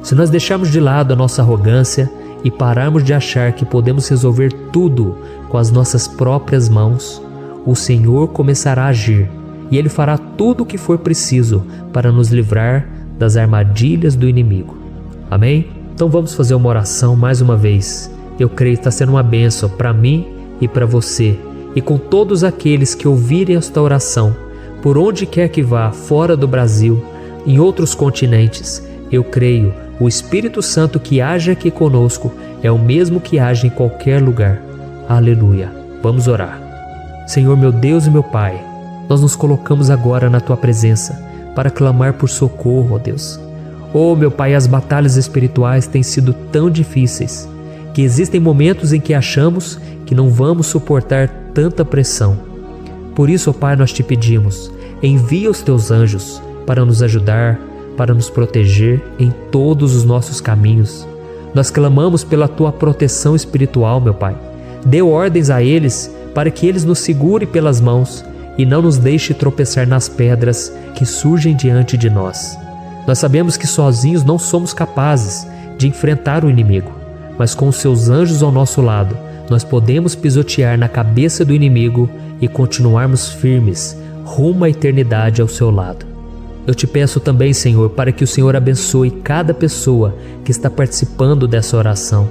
Se nós deixarmos de lado a nossa arrogância e pararmos de achar que podemos resolver tudo com as nossas próprias mãos, o Senhor começará a agir e Ele fará tudo o que for preciso para nos livrar das armadilhas do inimigo. Amém? Então vamos fazer uma oração mais uma vez. Eu creio que está sendo uma bênção para mim e para você, e com todos aqueles que ouvirem esta oração, por onde quer que vá, fora do Brasil, em outros continentes. Eu creio, o Espírito Santo que age aqui conosco é o mesmo que age em qualquer lugar. Aleluia. Vamos orar. Senhor, meu Deus e meu Pai, nós nos colocamos agora na Tua presença para clamar por socorro, ó Deus. Oh, meu Pai, as batalhas espirituais têm sido tão difíceis que existem momentos em que achamos que não vamos suportar tanta pressão. Por isso, ó Pai, nós te pedimos, envia os Teus anjos para nos ajudar, para nos proteger em todos os nossos caminhos. Nós clamamos pela Tua proteção espiritual, meu Pai. Dê ordens a eles para que eles nos segurem pelas mãos e não nos deixe tropeçar nas pedras que surgem diante de nós. Nós sabemos que sozinhos não somos capazes de enfrentar o inimigo, mas com os Seus anjos ao nosso lado, nós podemos pisotear na cabeça do inimigo e continuarmos firmes rumo à eternidade ao Seu lado. Eu te peço também, Senhor, para que o Senhor abençoe cada pessoa que está participando dessa oração.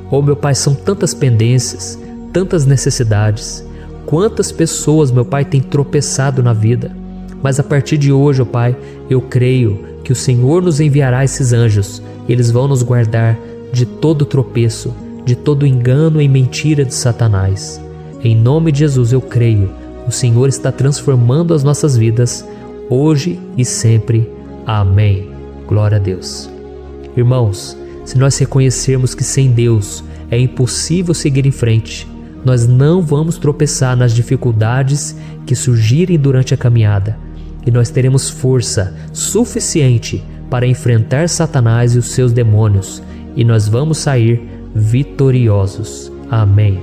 Oh, meu Pai, são tantas pendências, tantas necessidades. Quantas pessoas, meu Pai, têm tropeçado na vida. Mas a partir de hoje, oh Pai, eu creio que o Senhor nos enviará esses anjos e eles vão nos guardar de todo tropeço, de todo engano e mentira de Satanás. Em nome de Jesus eu creio, o Senhor está transformando as nossas vidas, hoje e sempre. Amém. Glória a Deus. Irmãos, se nós reconhecermos que sem Deus é impossível seguir em frente, nós não vamos tropeçar nas dificuldades que surgirem durante a caminhada, e nós teremos força suficiente para enfrentar Satanás e os seus demônios, e nós vamos sair vitoriosos. Amém.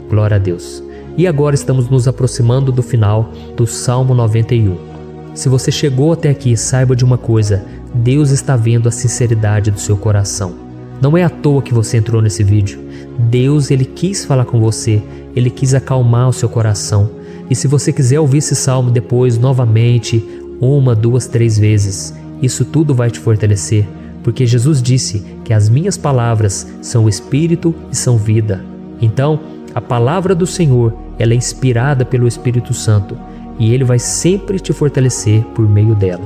Glória a Deus. E agora estamos nos aproximando do final do Salmo 91. Se você chegou até aqui, saiba de uma coisa: Deus está vendo a sinceridade do seu coração. Não é à toa que você entrou nesse vídeo. Deus, Ele quis falar com você, Ele quis acalmar o seu coração. E se você quiser ouvir esse salmo depois, novamente, 1, 2, 3 vezes, isso tudo vai te fortalecer, porque Jesus disse que as minhas palavras são espírito e são vida. Então, a palavra do Senhor, ela é inspirada pelo Espírito Santo e Ele vai sempre te fortalecer por meio dela.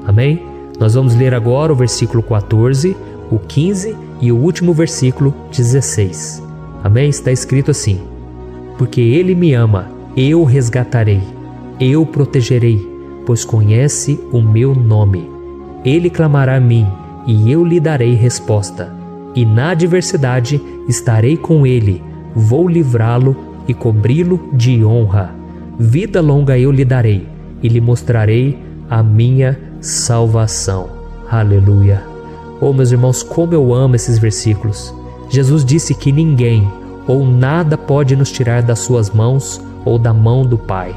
Amém? Nós vamos ler agora o versículo 14, o 15 e o último versículo 16. Amém? Está escrito assim: porque Ele me ama, eu o resgatarei, eu o protegerei, pois conhece o meu nome. Ele clamará a mim e eu lhe darei resposta. E na adversidade estarei com ele, vou livrá-lo e cobri-lo de honra. Vida longa eu lhe darei e lhe mostrarei a minha salvação. Aleluia! Oh, meus irmãos, como eu amo esses versículos. Jesus disse que ninguém ou nada pode nos tirar das suas mãos ou da mão do Pai.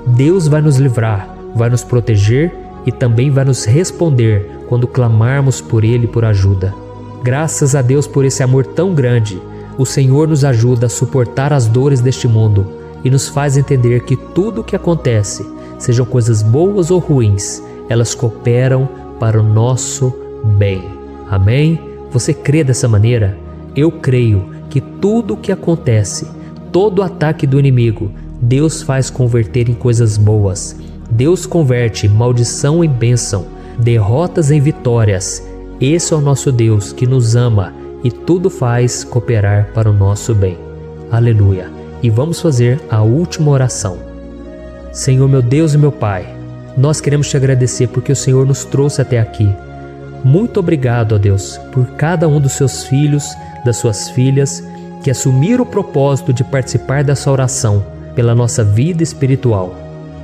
Deus vai nos livrar, vai nos proteger e também vai nos responder quando clamarmos por Ele por ajuda. Graças a Deus por esse amor tão grande, o Senhor nos ajuda a suportar as dores deste mundo e nos faz entender que tudo o que acontece, sejam coisas boas ou ruins, elas cooperam para o nosso bem. Amém? Você crê dessa maneira? Eu creio que tudo o que acontece, todo ataque do inimigo, Deus faz converter em coisas boas. Deus converte maldição em bênção, derrotas em vitórias. Esse é o nosso Deus que nos ama e tudo faz cooperar para o nosso bem. Aleluia! E vamos fazer a última oração. Senhor, meu Deus e meu Pai, nós queremos te agradecer porque o Senhor nos trouxe até aqui. Muito obrigado, ó Deus, por cada um dos seus filhos, das suas filhas, que assumiram o propósito de participar dessa oração pela nossa vida espiritual.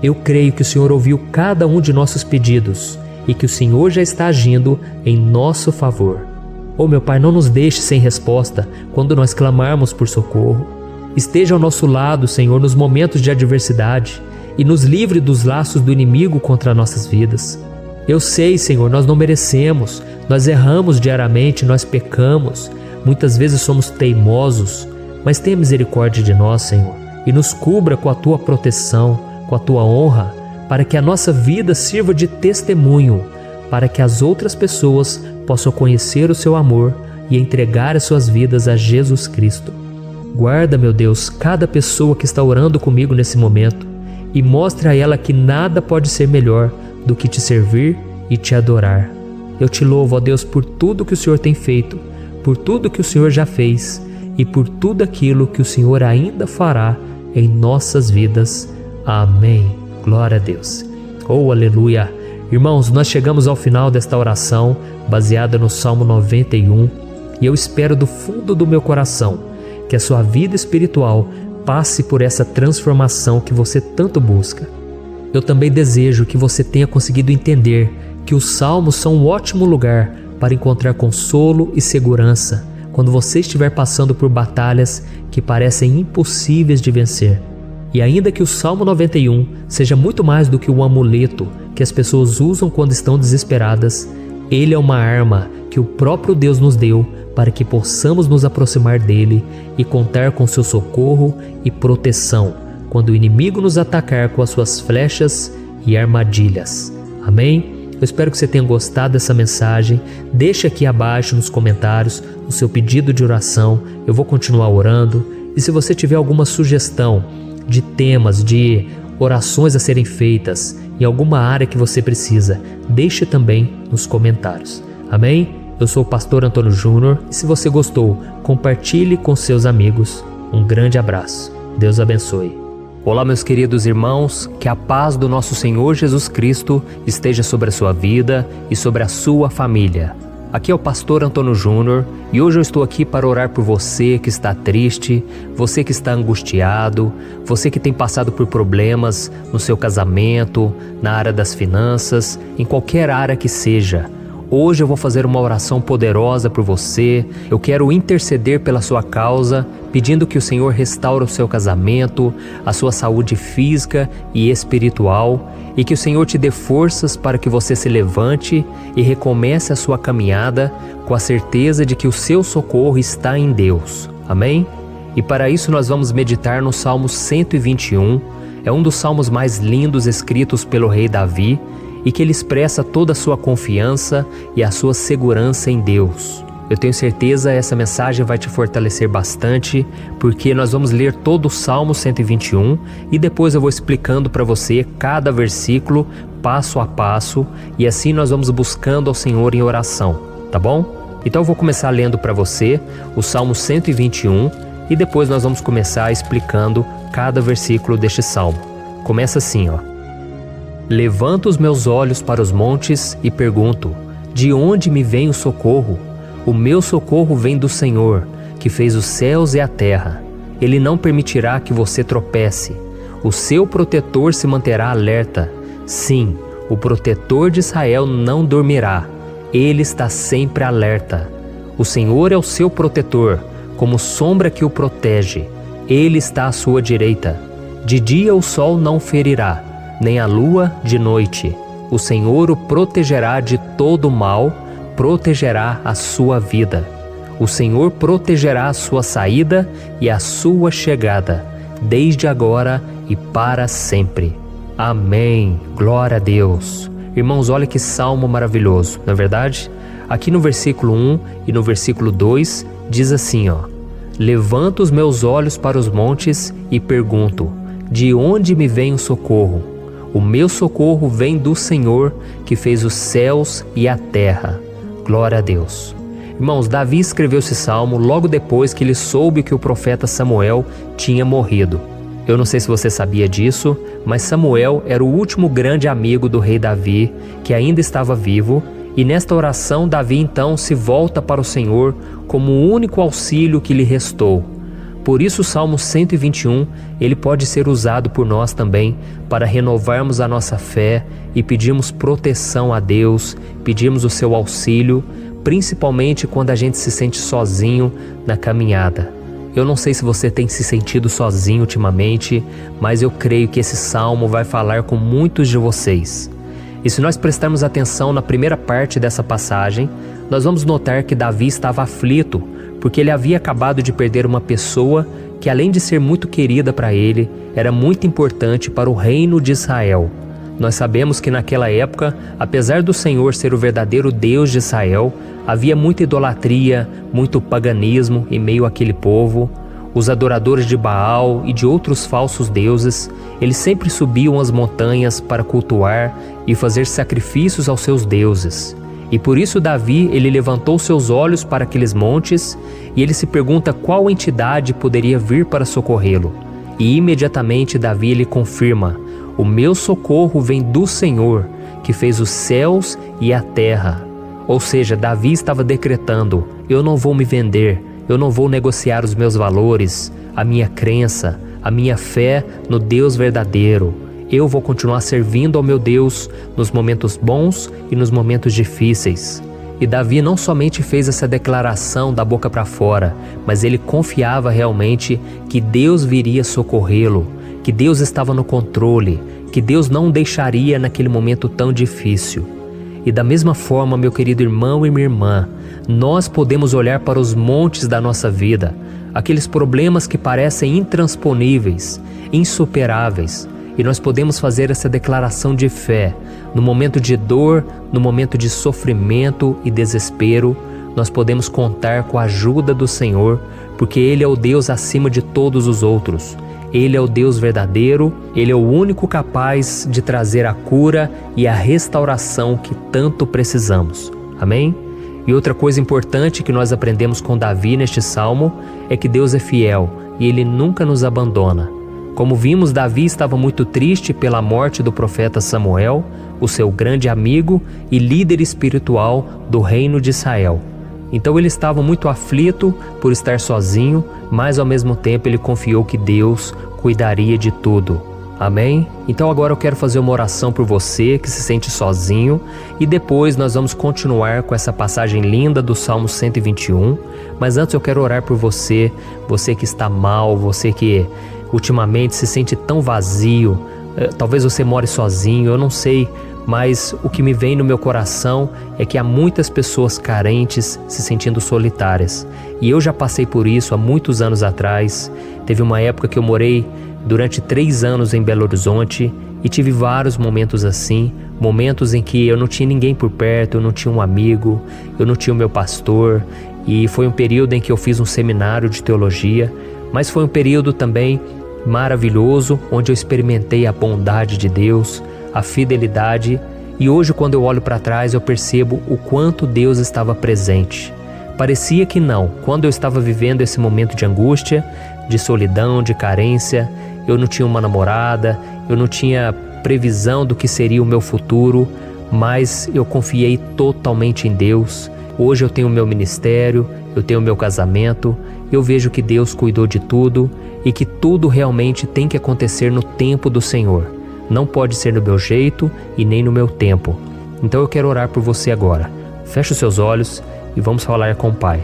Eu creio que o Senhor ouviu cada um de nossos pedidos e que o Senhor já está agindo em nosso favor. Oh, meu Pai, não nos deixe sem resposta quando nós clamarmos por socorro. Esteja ao nosso lado, Senhor, nos momentos de adversidade e nos livre dos laços do inimigo contra nossas vidas. Eu sei, Senhor, nós não merecemos, nós erramos diariamente, nós pecamos, muitas vezes somos teimosos, mas tenha misericórdia de nós, Senhor, e nos cubra com a Tua proteção, com a Tua honra, para que a nossa vida sirva de testemunho, para que as outras pessoas possam conhecer o Seu amor e entregar as suas vidas a Jesus Cristo. Guarda, meu Deus, cada pessoa que está orando comigo nesse momento e mostre a ela que nada pode ser melhor do que te servir e te adorar. Eu te louvo, ó Deus, por tudo que o Senhor tem feito, por tudo que o Senhor já fez e por tudo aquilo que o Senhor ainda fará em nossas vidas. Amém. Glória a Deus. Oh, aleluia. Irmãos, nós chegamos ao final desta oração baseada no Salmo 91 e eu espero do fundo do meu coração que a sua vida espiritual passe por essa transformação que você tanto busca. Eu também desejo que você tenha conseguido entender que os salmos são um ótimo lugar para encontrar consolo e segurança quando você estiver passando por batalhas que parecem impossíveis de vencer. E ainda que o Salmo 91 seja muito mais do que um amuleto que as pessoas usam quando estão desesperadas, ele é uma arma que o próprio Deus nos deu para que possamos nos aproximar dele e contar com seu socorro e proteção quando o inimigo nos atacar com as suas flechas e armadilhas. Amém? Eu espero que você tenha gostado dessa mensagem. Deixe aqui abaixo nos comentários o seu pedido de oração. Eu vou continuar orando. E se você tiver alguma sugestão de temas, de orações a serem feitas em alguma área que você precisa, deixe também nos comentários. Amém? Eu sou o pastor Antônio Júnior e se você gostou, compartilhe com seus amigos. Um grande abraço. Deus abençoe. Olá, meus queridos irmãos, que a paz do nosso Senhor Jesus Cristo esteja sobre a sua vida e sobre a sua família. Aqui é o pastor Antônio Júnior e hoje eu estou aqui para orar por você que está triste, você que está angustiado, você que tem passado por problemas no seu casamento, na área das finanças, em qualquer área que seja. Hoje eu vou fazer uma oração poderosa por você. Eu quero interceder pela sua causa, pedindo que o Senhor restaure o seu casamento, a sua saúde física e espiritual, e que o Senhor te dê forças para que você se levante e recomece a sua caminhada com a certeza de que o seu socorro está em Deus. Amém? E para isso nós vamos meditar no Salmo 121. É um dos salmos mais lindos escritos pelo rei Davi e que ele expressa toda a sua confiança e a sua segurança em Deus. Eu tenho certeza que essa mensagem vai te fortalecer bastante, porque nós vamos ler todo o Salmo 121 e depois eu vou explicando para você cada versículo, passo a passo, e assim nós vamos buscando ao Senhor em oração, tá bom? Então eu vou começar lendo para você o Salmo 121 e depois nós vamos começar explicando cada versículo deste Salmo. Começa assim, ó. Levanto os meus olhos para os montes e pergunto: de onde me vem o socorro? O meu socorro vem do Senhor, que fez os céus e a terra. Ele não permitirá que você tropece. O seu protetor se manterá alerta. Sim, o protetor de Israel não dormirá. Ele está sempre alerta. O Senhor é o seu protetor, como sombra que o protege. Ele está à sua direita. De dia o sol não ferirá, nem a lua de noite. O Senhor o protegerá de todo mal, protegerá a sua vida. O Senhor protegerá a sua saída e a sua chegada, desde agora e para sempre. Amém. Glória a Deus. Irmãos, olha que salmo maravilhoso, não é verdade? Aqui no versículo 1 e no versículo 2 diz assim, ó: levanto os meus olhos para os montes e pergunto: de onde me vem o socorro? O meu socorro vem do Senhor, que fez os céus e a terra. Glória a Deus. Irmãos, Davi escreveu esse salmo logo depois que ele soube que o profeta Samuel tinha morrido. Eu não sei se você sabia disso, mas Samuel era o último grande amigo do rei Davi, que ainda estava vivo, e nesta oração Davi então se volta para o Senhor como o único auxílio que lhe restou. Por isso o Salmo 121, ele pode ser usado por nós também para renovarmos a nossa fé e pedirmos proteção a Deus, pedirmos o seu auxílio, principalmente quando a gente se sente sozinho na caminhada. Eu não sei se você tem se sentido sozinho ultimamente, mas eu creio que esse salmo vai falar com muitos de vocês. E se nós prestarmos atenção na primeira parte dessa passagem, nós vamos notar que Davi estava aflito, porque ele havia acabado de perder uma pessoa que, além de ser muito querida para ele, era muito importante para o reino de Israel. Nós sabemos que naquela época, apesar do Senhor ser o verdadeiro Deus de Israel, havia muita idolatria, muito paganismo em meio àquele povo. Os adoradores de Baal e de outros falsos deuses, eles sempre subiam as montanhas para cultuar e fazer sacrifícios aos seus deuses. E por isso Davi, ele levantou seus olhos para aqueles montes e ele se pergunta qual entidade poderia vir para socorrê-lo. E imediatamente Davi ele confirma: o meu socorro vem do Senhor, que fez os céus e a terra. Ou seja, Davi estava decretando: eu não vou me vender, eu não vou negociar os meus valores, a minha crença, a minha fé no Deus verdadeiro. Eu vou continuar servindo ao meu Deus nos momentos bons e nos momentos difíceis. E Davi não somente fez essa declaração da boca para fora, mas ele confiava realmente que Deus viria socorrê-lo, que Deus estava no controle, que Deus não o deixaria naquele momento tão difícil. E da mesma forma, meu querido irmão e minha irmã, nós podemos olhar para os montes da nossa vida, aqueles problemas que parecem intransponíveis, insuperáveis, e nós podemos fazer essa declaração de fé. No momento de dor, no momento de sofrimento e desespero, nós podemos contar com a ajuda do Senhor, porque Ele é o Deus acima de todos os outros. Ele é o Deus verdadeiro, Ele é o único capaz de trazer a cura e a restauração que tanto precisamos. Amém? E outra coisa importante que nós aprendemos com Davi neste salmo é que Deus é fiel e Ele nunca nos abandona. Como vimos, Davi estava muito triste pela morte do profeta Samuel, o seu grande amigo e líder espiritual do reino de Israel. Então ele estava muito aflito por estar sozinho, mas ao mesmo tempo ele confiou que Deus cuidaria de tudo. Amém? Então agora eu quero fazer uma oração por você que se sente sozinho e depois nós vamos continuar com essa passagem linda do Salmo 121. Mas antes eu quero orar por você, você que está mal, você que ultimamente se sente tão vazio, talvez você more sozinho, eu não sei, mas o que me vem no meu coração é que há muitas pessoas carentes se sentindo solitárias. e eu já passei por isso há muitos anos atrás. Teve uma época que eu morei durante 3 anos em Belo Horizonte e tive vários momentos assim, momentos em que eu não tinha ninguém por perto, eu não tinha um amigo, eu não tinha o meu pastor, e foi um período em que eu fiz um seminário de teologia, mas foi um período também maravilhoso, onde eu experimentei a bondade de Deus, a fidelidade, e hoje quando eu olho para trás eu percebo o quanto Deus estava presente. Parecia que não, quando eu estava vivendo esse momento de angústia, de solidão, de carência, eu não tinha uma namorada, eu não tinha previsão do que seria o meu futuro, mas eu confiei totalmente em Deus. Hoje eu tenho o meu ministério, eu tenho o meu casamento, eu vejo que Deus cuidou de tudo e que tudo realmente tem que acontecer no tempo do Senhor. Não pode ser no meu jeito e nem no meu tempo. Então eu quero orar por você agora. Feche os seus olhos e vamos falar com o Pai.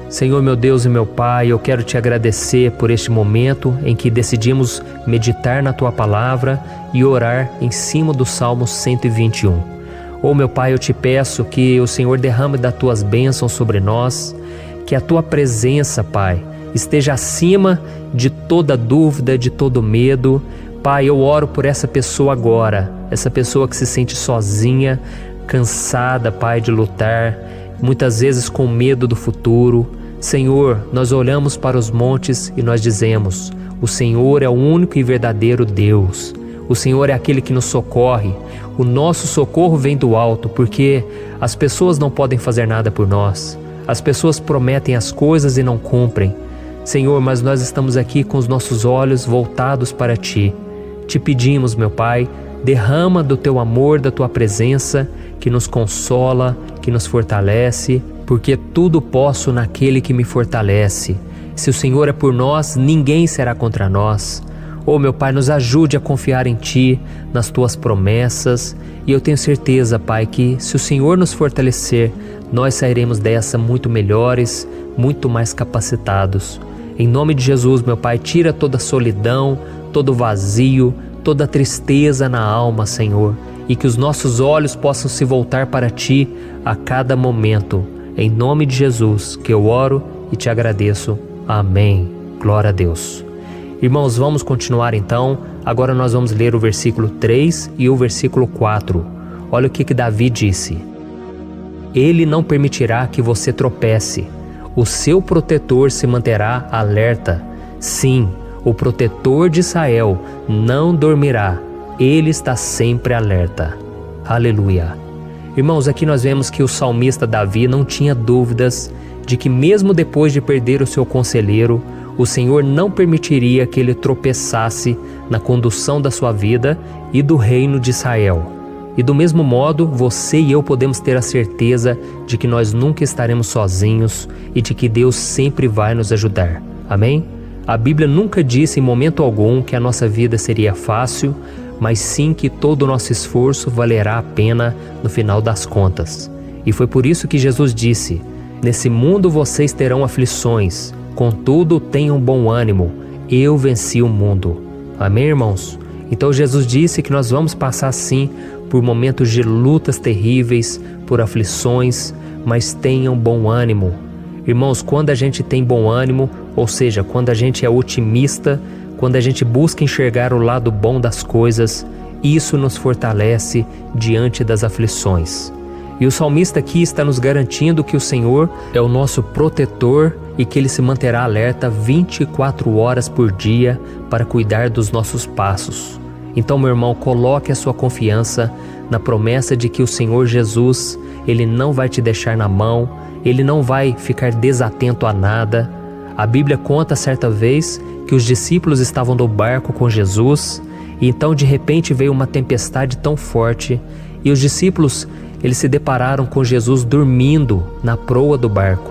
Senhor, meu Deus e meu Pai, eu quero te agradecer por este momento em que decidimos meditar na Tua Palavra e orar em cima do Salmo 121. Oh, meu Pai, eu te peço que o Senhor derrame das Tuas bênçãos sobre nós, que a Tua presença, Pai, esteja acima de toda dúvida, de todo medo. Pai, eu oro por essa pessoa agora, essa pessoa que se sente sozinha, cansada, Pai, de lutar, muitas vezes com medo do futuro. Senhor, nós olhamos para os montes e nós dizemos: o Senhor é o único e verdadeiro Deus. O Senhor é aquele que nos socorre. O nosso socorro vem do alto, porque as pessoas não podem fazer nada por nós. As pessoas prometem as coisas e não cumprem. Senhor, mas nós estamos aqui com os nossos olhos voltados para Ti. Te pedimos, meu Pai, derrama do Teu amor, da Tua presença, que nos consola, que nos fortalece, porque tudo posso naquele que me fortalece. Se o Senhor é por nós, ninguém será contra nós. Oh, meu Pai, nos ajude a confiar em Ti, nas Tuas promessas, e eu tenho certeza, Pai, que se o Senhor nos fortalecer, nós sairemos dessa muito melhores, muito mais capacitados. Em nome de Jesus, meu Pai, tira toda a solidão, todo o vazio, toda a tristeza na alma, Senhor, e que os nossos olhos possam se voltar para Ti a cada momento. Em nome de Jesus que eu oro e te agradeço. Amém. Glória a Deus. Irmãos, vamos continuar então. Agora nós vamos ler o versículo 3 e o versículo 4. Olha o que Davi disse: Ele não permitirá que você tropece. O seu protetor se manterá alerta. Sim, o protetor de Israel não dormirá. Ele está sempre alerta. Aleluia. Irmãos, aqui nós vemos que o salmista Davi não tinha dúvidas de que mesmo depois de perder o seu conselheiro, o Senhor não permitiria que ele tropeçasse na condução da sua vida e do reino de Israel. E do mesmo modo, você e eu podemos ter a certeza de que nós nunca estaremos sozinhos e de que Deus sempre vai nos ajudar. Amém? A Bíblia nunca disse em momento algum que a nossa vida seria fácil, mas sim que todo o nosso esforço valerá a pena no final das contas. E foi por isso que Jesus disse: Nesse mundo vocês terão aflições, contudo tenham bom ânimo, eu venci o mundo. Amém, irmãos? Então Jesus disse que nós vamos passar sim por momentos de lutas terríveis, por aflições, mas tenham bom ânimo. Irmãos, quando a gente tem bom ânimo, ou seja, quando a gente é otimista, quando a gente busca enxergar o lado bom das coisas, isso nos fortalece diante das aflições. E o salmista aqui está nos garantindo que o Senhor é o nosso protetor e que Ele se manterá alerta 24 horas por dia para cuidar dos nossos passos. Então, meu irmão, coloque a sua confiança na promessa de que o Senhor Jesus, Ele não vai te deixar na mão, Ele não vai ficar desatento a nada. A Bíblia conta certa vez que os discípulos estavam no barco com Jesus e então de repente veio uma tempestade tão forte e os discípulos eles se depararam com Jesus dormindo na proa do barco.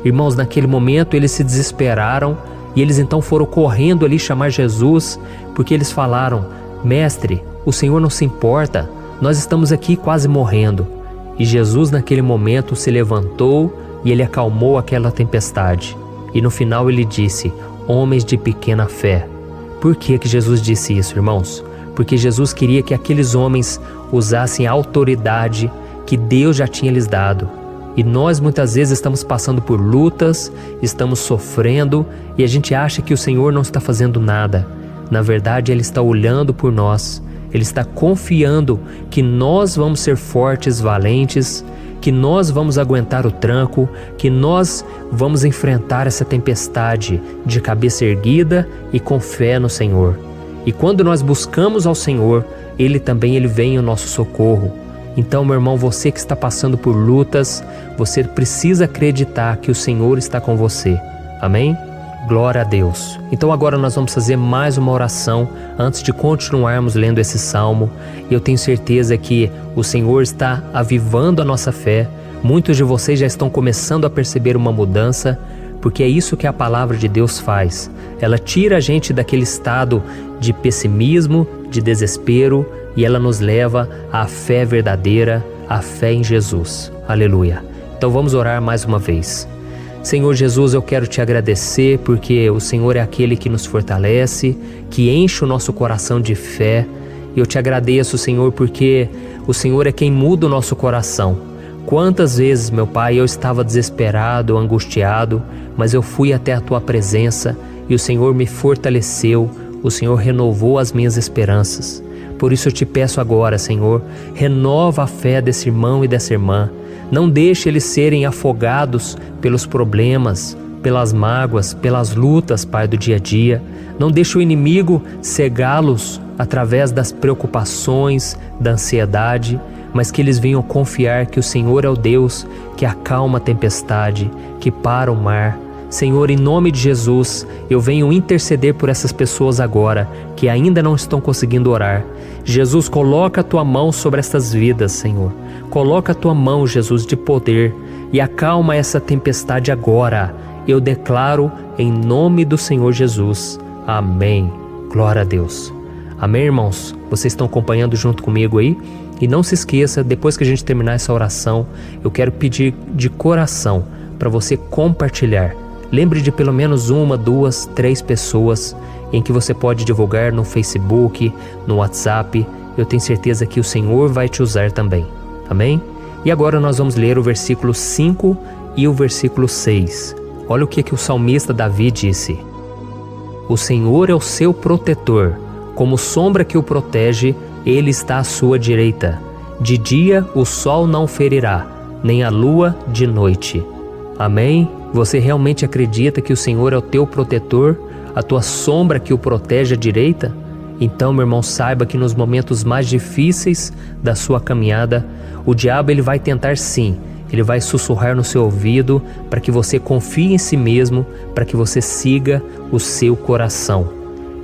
Irmãos, naquele momento eles se desesperaram e eles então foram correndo ali chamar Jesus, porque eles falaram: Mestre, o Senhor não se importa, nós estamos aqui quase morrendo. E Jesus naquele momento se levantou e Ele acalmou aquela tempestade. E no final Ele disse: Homens de pequena fé. Por que Jesus disse isso, irmãos? Porque Jesus queria que aqueles homens usassem a autoridade que Deus já tinha lhes dado. E nós muitas vezes estamos passando por lutas, estamos sofrendo e a gente acha que o Senhor não está fazendo nada. Na verdade, Ele está olhando por nós, Ele está confiando que nós vamos ser fortes, valentes, que nós vamos aguentar o tranco, que nós vamos enfrentar essa tempestade de cabeça erguida e com fé no Senhor. E quando nós buscamos ao Senhor, Ele vem em nosso socorro. Então, meu irmão, você que está passando por lutas, você precisa acreditar que o Senhor está com você. Amém? Glória a Deus. Então agora nós vamos fazer mais uma oração antes de continuarmos lendo esse salmo. Eu tenho certeza que o Senhor está avivando a nossa fé. Muitos de vocês já estão começando a perceber uma mudança, porque é isso que a palavra de Deus faz. Ela tira a gente daquele estado de pessimismo, de desespero, e ela nos leva à fé verdadeira, à fé em Jesus. Aleluia. Então vamos orar mais uma vez. Senhor Jesus, eu quero te agradecer porque o Senhor é aquele que nos fortalece, que enche o nosso coração de fé. Eu te agradeço, Senhor, porque o Senhor é quem muda o nosso coração. Quantas vezes, meu Pai, eu estava desesperado, angustiado, mas eu fui até a Tua presença e o Senhor me fortaleceu, o Senhor renovou as minhas esperanças. Por isso eu te peço agora, Senhor, renova a fé desse irmão e dessa irmã. Não deixe eles serem afogados pelos problemas, pelas mágoas, pelas lutas, Pai, do dia a dia. Não deixe o inimigo cegá-los através das preocupações, da ansiedade, mas que eles venham confiar que o Senhor é o Deus que acalma a tempestade, que para o mar. Senhor, em nome de Jesus, eu venho interceder por essas pessoas agora que ainda não estão conseguindo orar. Jesus, coloca a Tua mão sobre essas vidas, Senhor. Coloca a Tua mão, Jesus, de poder e acalma essa tempestade agora. Eu declaro em nome do Senhor Jesus. Amém. Glória a Deus. Amém, irmãos? Vocês estão acompanhando junto comigo aí? E não se esqueça, depois que a gente terminar essa oração, eu quero pedir de coração para você compartilhar. Lembre de pelo menos 1, 2, 3 pessoas em que você pode divulgar no Facebook, no WhatsApp. Eu tenho certeza que o Senhor vai te usar também. Amém? E agora nós vamos ler o versículo 5 e o versículo 6. Olha o que o salmista Davi disse. O Senhor é o seu protetor, como sombra que o protege, Ele está à sua direita. De dia o sol não ferirá, nem a lua de noite. Amém? Você realmente acredita que o Senhor é o teu protetor, a tua sombra que o protege à direita? Então, meu irmão, saiba que nos momentos mais difíceis da sua caminhada, o diabo ele vai tentar sim, ele vai sussurrar no seu ouvido para que você confie em si mesmo, para que você siga o seu coração.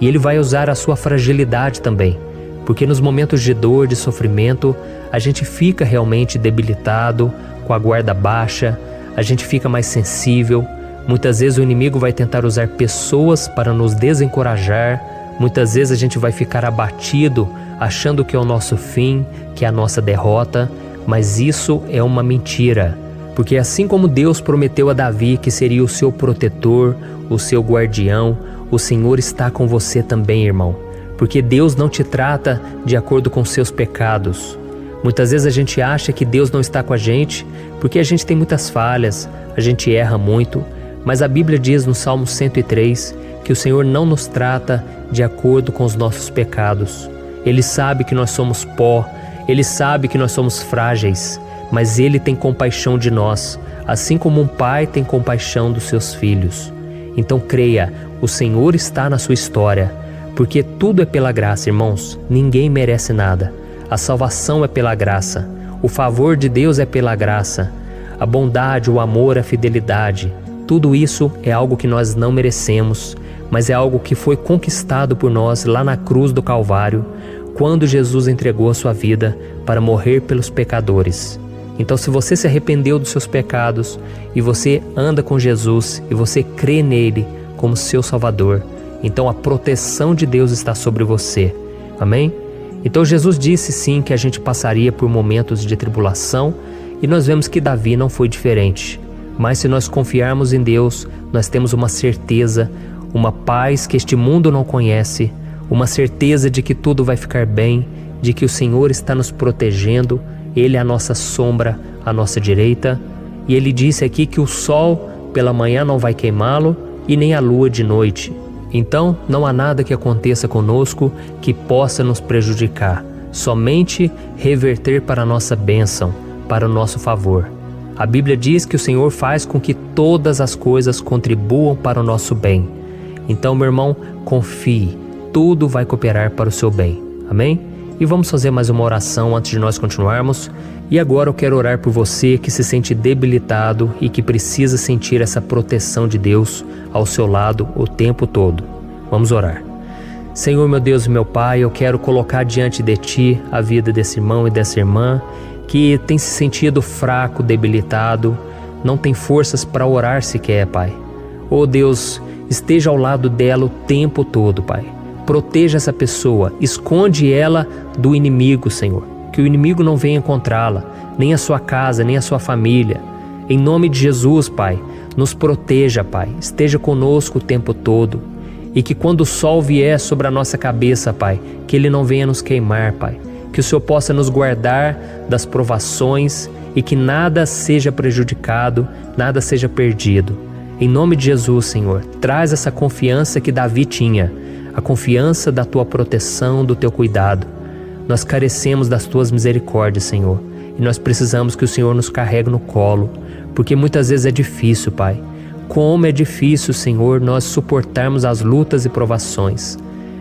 E ele vai usar a sua fragilidade também, porque nos momentos de dor, de sofrimento, a gente fica realmente debilitado, com a guarda baixa, a gente fica mais sensível. Muitas vezes o inimigo vai tentar usar pessoas para nos desencorajar. Muitas vezes a gente vai ficar abatido, achando que é o nosso fim, que é a nossa derrota. Mas isso é uma mentira. Porque assim como Deus prometeu a Davi que seria o seu protetor, o seu guardião, o Senhor está com você também, irmão. Porque Deus não te trata de acordo com seus pecados. Muitas vezes a gente acha que Deus não está com a gente porque a gente tem muitas falhas, a gente erra muito, mas a Bíblia diz no Salmo 103 que o Senhor não nos trata de acordo com os nossos pecados. Ele sabe que nós somos pó, Ele sabe que nós somos frágeis, mas Ele tem compaixão de nós, assim como um pai tem compaixão dos seus filhos. Então creia, o Senhor está na sua história, porque tudo é pela graça, irmãos, ninguém merece nada. A salvação é pela graça, o favor de Deus é pela graça, a bondade, o amor, a fidelidade, tudo isso é algo que nós não merecemos, mas é algo que foi conquistado por nós lá na cruz do Calvário, quando Jesus entregou a sua vida para morrer pelos pecadores. Então, se você se arrependeu dos seus pecados e você anda com Jesus e você crê nele como seu Salvador, então a proteção de Deus está sobre você. Amém? Então Jesus disse sim que a gente passaria por momentos de tribulação e nós vemos que Davi não foi diferente. Mas se nós confiarmos em Deus, nós temos uma certeza, uma paz que este mundo não conhece, uma certeza de que tudo vai ficar bem, de que o Senhor está nos protegendo, Ele é a nossa sombra, à nossa direita. E ele disse aqui que o sol pela manhã não vai queimá-lo e nem a lua de noite. Então não há nada que aconteça conosco que possa nos prejudicar, somente reverter para a nossa bênção, para o nosso favor. A Bíblia diz que o Senhor faz com que todas as coisas contribuam para o nosso bem. Então, meu irmão, confie, tudo vai cooperar para o seu bem. Amém? E vamos fazer mais uma oração antes de nós continuarmos. E agora eu quero orar por você que se sente debilitado e que precisa sentir essa proteção de Deus ao seu lado o tempo todo. Vamos orar. Senhor, meu Deus e meu Pai, eu quero colocar diante de Ti a vida desse irmão e dessa irmã que tem se sentido fraco, debilitado, não tem forças para orar sequer, Pai. Oh Deus, esteja ao lado dela o tempo todo, Pai. Proteja essa pessoa, esconde ela do inimigo, Senhor. Que o inimigo não venha encontrá-la, nem a sua casa, nem a sua família. Em nome de Jesus, Pai, nos proteja, Pai. Esteja conosco o tempo todo. E que quando o sol vier sobre a nossa cabeça, Pai, que ele não venha nos queimar, Pai. Que o Senhor possa nos guardar das provações e que nada seja prejudicado, nada seja perdido. Em nome de Jesus, Senhor, traz essa confiança que Davi tinha, a confiança da Tua proteção, do Teu cuidado. Nós carecemos das Tuas misericórdias, Senhor, e nós precisamos que o Senhor nos carregue no colo, porque muitas vezes é difícil, Pai. Como é difícil, Senhor, nós suportarmos as lutas e provações.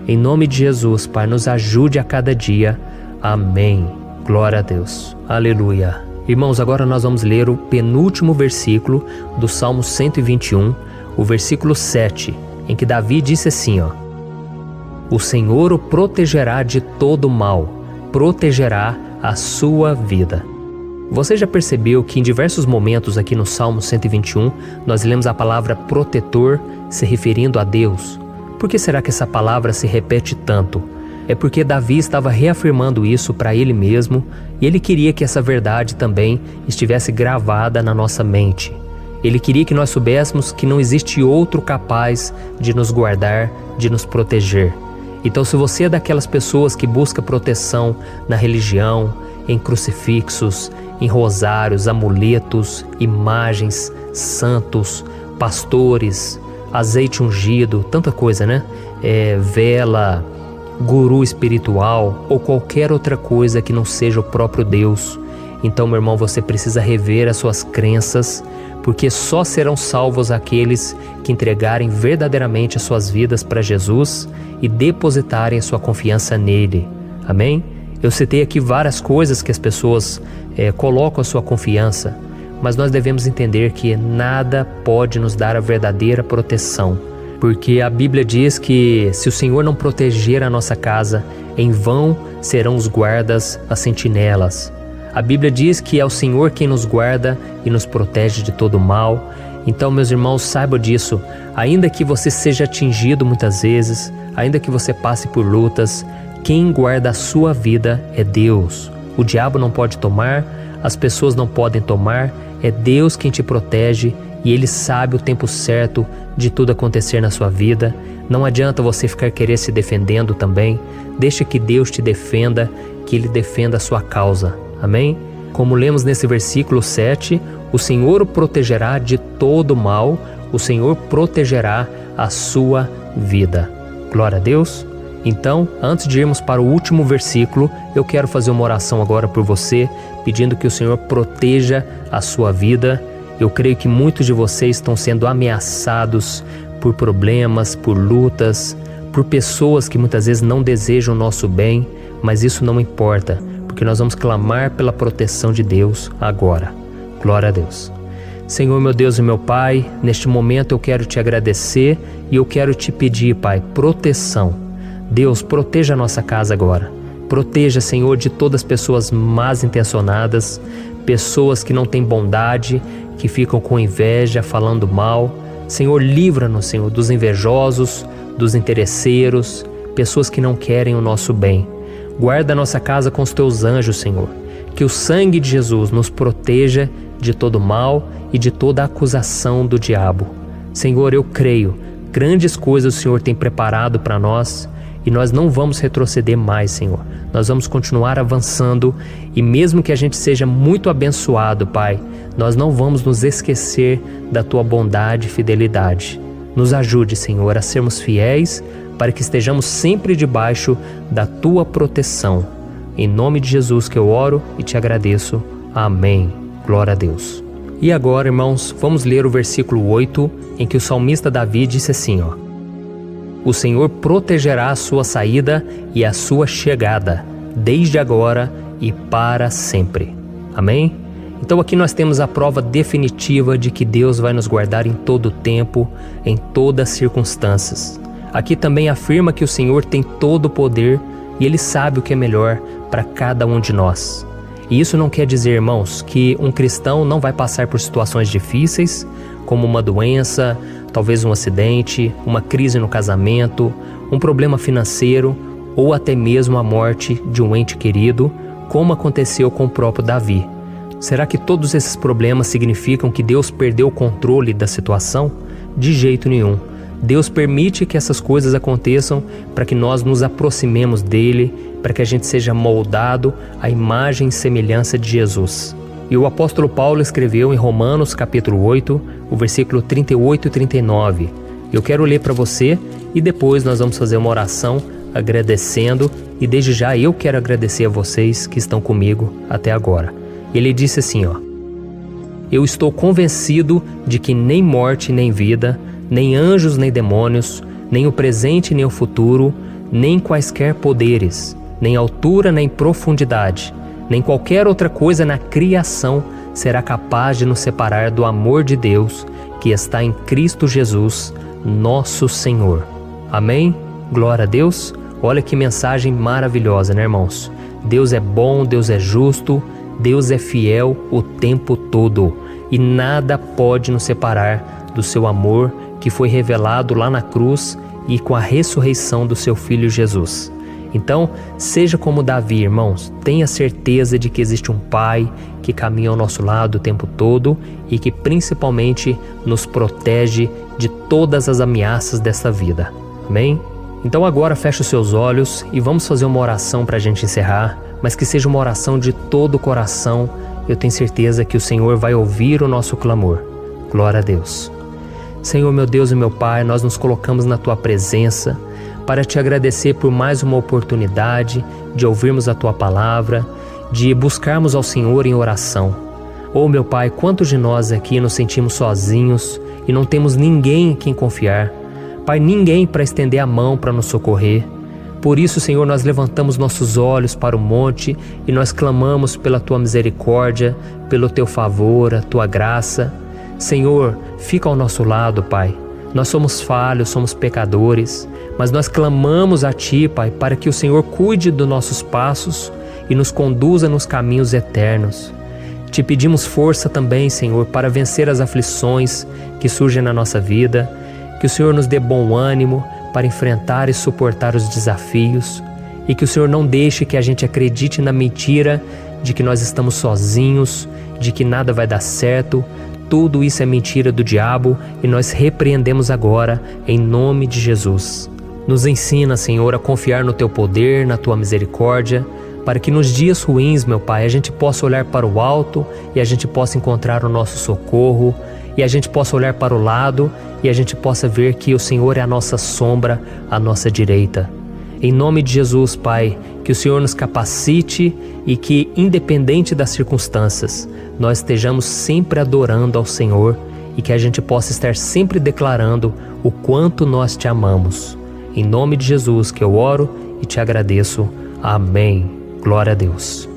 Em nome de Jesus, Pai, nos ajude a cada dia. Amém. Glória a Deus. Aleluia. Irmãos, agora nós vamos ler o penúltimo versículo do Salmo 121, o versículo 7, em que Davi disse assim, O Senhor o protegerá de todo mal, protegerá a sua vida. Você já percebeu que em diversos momentos aqui no Salmo 121, nós lemos a palavra protetor se referindo a Deus? Por que será que essa palavra se repete tanto? É porque Davi estava reafirmando isso para ele mesmo e ele queria que essa verdade também estivesse gravada na nossa mente. Ele queria que nós soubéssemos que não existe outro capaz de nos guardar, de nos proteger. Então, se você é daquelas pessoas que busca proteção na religião, em crucifixos, em rosários, amuletos, imagens, santos, pastores, azeite ungido, tanta coisa, né? Vela, guru espiritual ou qualquer outra coisa que não seja o próprio Deus. Então, meu irmão, você precisa rever as suas crenças, porque só serão salvos aqueles que entregarem verdadeiramente as suas vidas para Jesus e depositarem a sua confiança nele. Amém? Eu citei aqui várias coisas que as pessoas colocam a sua confiança, mas nós devemos entender que nada pode nos dar a verdadeira proteção, porque a Bíblia diz que se o Senhor não proteger a nossa casa, em vão serão os guardas, as sentinelas. A Bíblia diz que é o Senhor quem nos guarda e nos protege de todo mal. Então, meus irmãos, saibam disso. Ainda que você seja atingido muitas vezes, ainda que você passe por lutas, quem guarda a sua vida é Deus. O diabo não pode tomar, as pessoas não podem tomar, é Deus quem te protege e Ele sabe o tempo certo de tudo acontecer na sua vida. Não adianta você ficar querer se defendendo também. Deixa que Deus te defenda, que Ele defenda a sua causa. Amém? Como lemos nesse versículo 7, o Senhor o protegerá de todo mal, o Senhor protegerá a sua vida. Glória a Deus. Então, antes de irmos para o último versículo, eu quero fazer uma oração agora por você, pedindo que o Senhor proteja a sua vida. Eu creio que muitos de vocês estão sendo ameaçados por problemas, por lutas, por pessoas que muitas vezes não desejam o nosso bem, mas isso não importa, porque nós vamos clamar pela proteção de Deus agora. Glória a Deus. Senhor, meu Deus e meu Pai, neste momento eu quero te agradecer e eu quero te pedir, Pai, proteção. Deus, proteja a nossa casa agora. Proteja, Senhor, de todas as pessoas más intencionadas, pessoas que não têm bondade, que ficam com inveja, falando mal. Senhor, livra-nos, Senhor, dos invejosos, dos interesseiros, pessoas que não querem o nosso bem. Guarda a nossa casa com os teus anjos, Senhor. Que o sangue de Jesus nos proteja de todo mal e de toda acusação do diabo. Senhor, eu creio, grandes coisas o Senhor tem preparado para nós. e nós não vamos retroceder mais, Senhor. Nós vamos continuar avançando e mesmo que a gente seja muito abençoado, Pai, nós não vamos nos esquecer da Tua bondade e fidelidade. Nos ajude, Senhor, a sermos fiéis para que estejamos sempre debaixo da Tua proteção. Em nome de Jesus que eu oro e te agradeço. Amém. Glória a Deus. E agora, irmãos, vamos ler o versículo 8, em que o salmista Davi disse assim, O Senhor protegerá a sua saída e a sua chegada, desde agora e para sempre. Amém? Então aqui nós temos a prova definitiva de que Deus vai nos guardar em todo o tempo, em todas as circunstâncias. Aqui também afirma que o Senhor tem todo o poder e Ele sabe o que é melhor para cada um de nós. E isso não quer dizer, irmãos, que um cristão não vai passar por situações difíceis, como uma doença, talvez um acidente, uma crise no casamento, um problema financeiro ou até mesmo a morte de um ente querido, como aconteceu com o próprio Davi. Será que todos esses problemas significam que Deus perdeu o controle da situação? De jeito nenhum. Deus permite que essas coisas aconteçam para que nós nos aproximemos dele, para que a gente seja moldado à imagem e semelhança de Jesus. E o apóstolo Paulo escreveu em Romanos capítulo 8, o versículo 38 e 39. Eu quero ler para você e depois nós vamos fazer uma oração agradecendo, e desde já eu quero agradecer a vocês que estão comigo até agora. Ele disse assim, Eu estou convencido de que nem morte nem vida, nem anjos nem demônios, nem o presente nem o futuro, nem quaisquer poderes, nem altura nem profundidade, nem qualquer outra coisa na criação será capaz de nos separar do amor de Deus que está em Cristo Jesus, nosso Senhor. Amém? Glória a Deus. Olha que mensagem maravilhosa, né, irmãos? Deus é bom, Deus é justo, Deus é fiel o tempo todo e nada pode nos separar do seu amor que foi revelado lá na cruz e com a ressurreição do seu Filho Jesus. Então, seja como Davi, irmãos, tenha certeza de que existe um Pai que caminha ao nosso lado o tempo todo e que principalmente nos protege de todas as ameaças dessa vida. Amém? Então agora feche os seus olhos e vamos fazer uma oração para a gente encerrar, mas que seja uma oração de todo o coração. Eu tenho certeza que o Senhor vai ouvir o nosso clamor. Glória a Deus. Senhor, meu Deus e meu Pai, nós nos colocamos na Tua presença para Te agradecer por mais uma oportunidade de ouvirmos a Tua palavra, de buscarmos ao Senhor em oração. Oh, meu Pai, quantos de nós aqui nos sentimos sozinhos e não temos ninguém em quem confiar. Pai, ninguém para estender a mão para nos socorrer. Por isso, Senhor, nós levantamos nossos olhos para o monte e nós clamamos pela Tua misericórdia, pelo Teu favor, a Tua graça. Senhor, fica ao nosso lado, Pai. Nós somos falhos, somos pecadores, mas nós clamamos a Ti, Pai, para que o Senhor cuide dos nossos passos e nos conduza nos caminhos eternos. Te pedimos força também, Senhor, para vencer as aflições que surgem na nossa vida, que o Senhor nos dê bom ânimo para enfrentar e suportar os desafios e que o Senhor não deixe que a gente acredite na mentira de que nós estamos sozinhos, de que nada vai dar certo. Tudo isso é mentira do diabo e nós repreendemos agora em nome de Jesus. Nos ensina, Senhor, a confiar no Teu poder, na Tua misericórdia, para que nos dias ruins, meu Pai, a gente possa olhar para o alto e a gente possa encontrar o nosso socorro, e a gente possa olhar para o lado e a gente possa ver que o Senhor é a nossa sombra, a nossa direita. Em nome de Jesus, Pai, que o Senhor nos capacite e que, independente das circunstâncias, nós estejamos sempre adorando ao Senhor e que a gente possa estar sempre declarando o quanto nós Te amamos. Em nome de Jesus que eu oro e Te agradeço. Amém. Glória a Deus.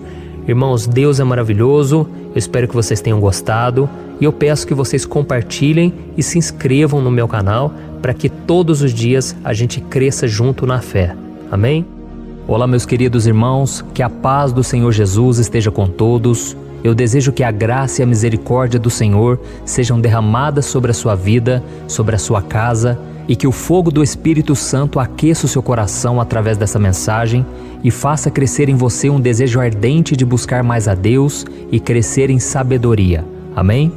Irmãos, Deus é maravilhoso. Eu espero que vocês tenham gostado e eu peço que vocês compartilhem e se inscrevam no meu canal para que todos os dias a gente cresça junto na fé. Amém? Olá, meus queridos irmãos, que a paz do Senhor Jesus esteja com todos. Eu desejo que a graça e a misericórdia do Senhor sejam derramadas sobre a sua vida, sobre a sua casa, e que o fogo do Espírito Santo aqueça o seu coração através dessa mensagem e faça crescer em você um desejo ardente de buscar mais a Deus e crescer em sabedoria. Amém?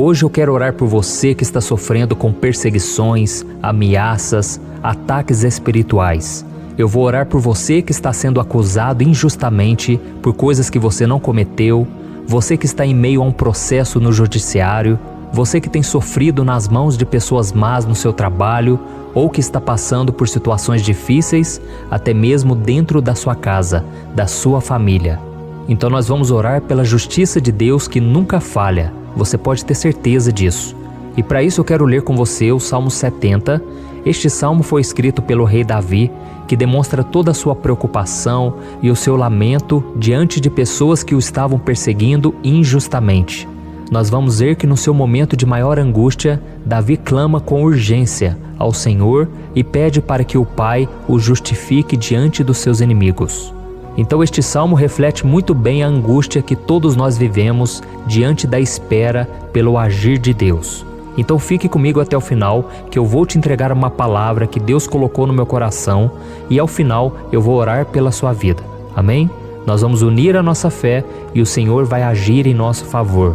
Hoje eu quero orar por você que está sofrendo com perseguições, ameaças, ataques espirituais. Eu vou orar por você que está sendo acusado injustamente por coisas que você não cometeu, você que está em meio a um processo no judiciário, você que tem sofrido nas mãos de pessoas más no seu trabalho ou que está passando por situações difíceis, até mesmo dentro da sua casa, da sua família. Então nós vamos orar pela justiça de Deus que nunca falha, você pode ter certeza disso. E para isso eu quero ler com você o Salmo 70. Este salmo foi escrito pelo rei Davi, que demonstra toda a sua preocupação e o seu lamento diante de pessoas que o estavam perseguindo injustamente. Nós vamos ver que no seu momento de maior angústia, Davi clama com urgência ao Senhor e pede para que o Pai o justifique diante dos seus inimigos. Então este salmo reflete muito bem a angústia que todos nós vivemos diante da espera pelo agir de Deus. Então fique comigo até o final, que eu vou te entregar uma palavra que Deus colocou no meu coração e ao final eu vou orar pela sua vida. Amém? Nós vamos unir a nossa fé e o Senhor vai agir em nosso favor.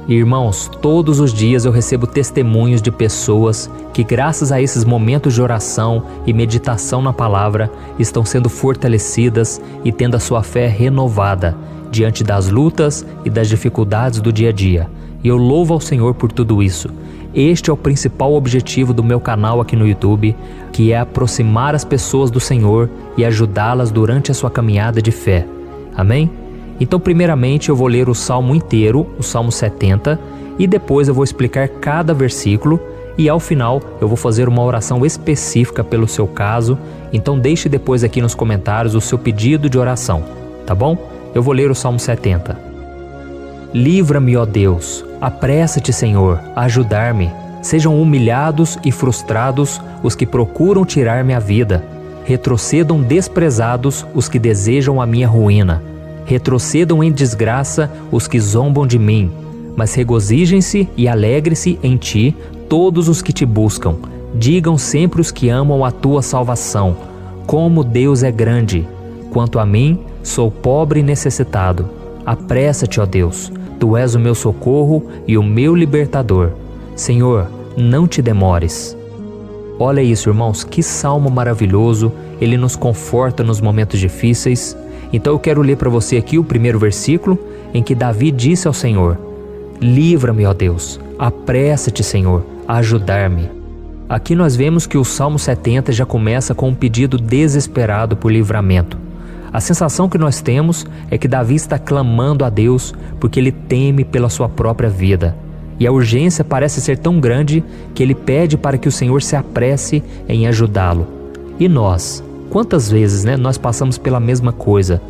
Irmãos, todos os dias eu recebo testemunhos de pessoas que, graças a esses momentos de oração e meditação na palavra, estão sendo fortalecidas e tendo a sua fé renovada diante das lutas e das dificuldades do dia a dia. E eu louvo ao Senhor por tudo isso. Este é o principal objetivo do meu canal aqui no YouTube, que é aproximar as pessoas do Senhor e ajudá-las durante a sua caminhada de fé. Amém? Então, primeiramente, eu vou ler o Salmo inteiro, o Salmo 70, e depois eu vou explicar cada versículo e ao final eu vou fazer uma oração específica pelo seu caso. Então deixe depois aqui nos comentários o seu pedido de oração, tá bom? Eu vou ler o Salmo 70. Livra-me, ó Deus, apressa-te, Senhor, a ajudar-me. Sejam humilhados e frustrados os que procuram tirar-me a vida. Retrocedam desprezados os que desejam a minha ruína. Retrocedam em desgraça os que zombam de mim. Mas regozijem-se e alegre-se em ti todos os que te buscam. Digam sempre os que amam a tua salvação: como Deus é grande! Quanto a mim, sou pobre e necessitado. Apressa-te, ó Deus, tu és o meu socorro e o meu libertador. Senhor, não te demores. Olha isso, irmãos, que salmo maravilhoso, ele nos conforta nos momentos difíceis. Então eu quero ler para você aqui o primeiro versículo, em que Davi disse ao Senhor: livra-me, ó Deus, apressa-te, Senhor, a ajudar-me. Aqui nós vemos que o Salmo 70 já começa com um pedido desesperado por livramento. A sensação que nós temos é que Davi está clamando a Deus porque ele teme pela sua própria vida. E a urgência parece ser tão grande que ele pede para que o Senhor se apresse em ajudá-lo. E nós? Quantas vezes nós passamos pela mesma coisa?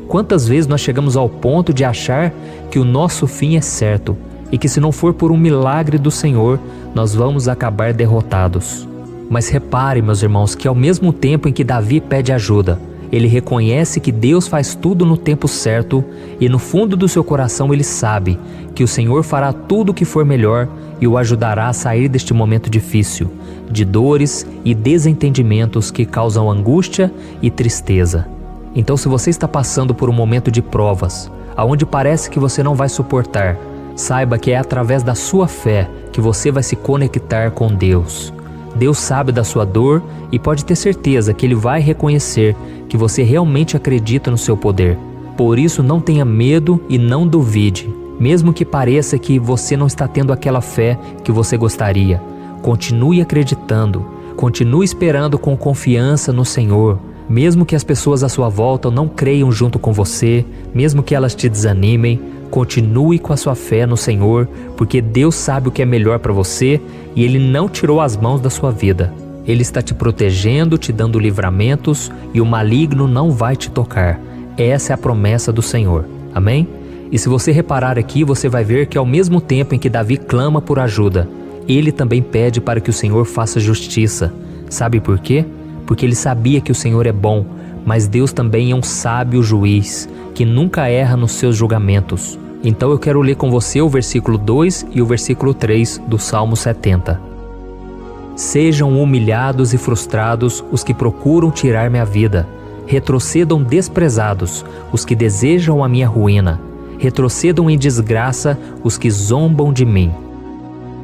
Quantas vezes nós chegamos ao ponto de achar que o nosso fim é certo e que se não for por um milagre do Senhor, nós vamos acabar derrotados? Mas repare, meus irmãos, que ao mesmo tempo em que Davi pede ajuda, ele reconhece que Deus faz tudo no tempo certo e no fundo do seu coração ele sabe que o Senhor fará tudo o que for melhor e o ajudará a sair deste momento difícil, de dores e desentendimentos que causam angústia e tristeza. Então, se você está passando por um momento de provas, aonde parece que você não vai suportar, saiba que é através da sua fé que você vai se conectar com Deus. Deus sabe da sua dor e pode ter certeza que Ele vai reconhecer que você realmente acredita no seu poder. Por isso, não tenha medo e não duvide, mesmo que pareça que você não está tendo aquela fé que você gostaria. Continue acreditando, continue esperando com confiança no Senhor. Mesmo que as pessoas à sua volta não creiam junto com você, mesmo que elas te desanimem, continue com a sua fé no Senhor, porque Deus sabe o que é melhor para você e Ele não tirou as mãos da sua vida. Ele está te protegendo, te dando livramentos e o maligno não vai te tocar. Essa é a promessa do Senhor. Amém? E se você reparar aqui, você vai ver que ao mesmo tempo em que Davi clama por ajuda, ele também pede para que o Senhor faça justiça. Sabe por quê? Porque ele sabia que o Senhor é bom, mas Deus também é um sábio juiz, que nunca erra nos seus julgamentos. Então eu quero ler com você o versículo 2 e o versículo 3 do Salmo 70. Sejam humilhados e frustrados os que procuram tirar-me a vida. Retrocedam desprezados os que desejam a minha ruína. Retrocedam em desgraça os que zombam de mim.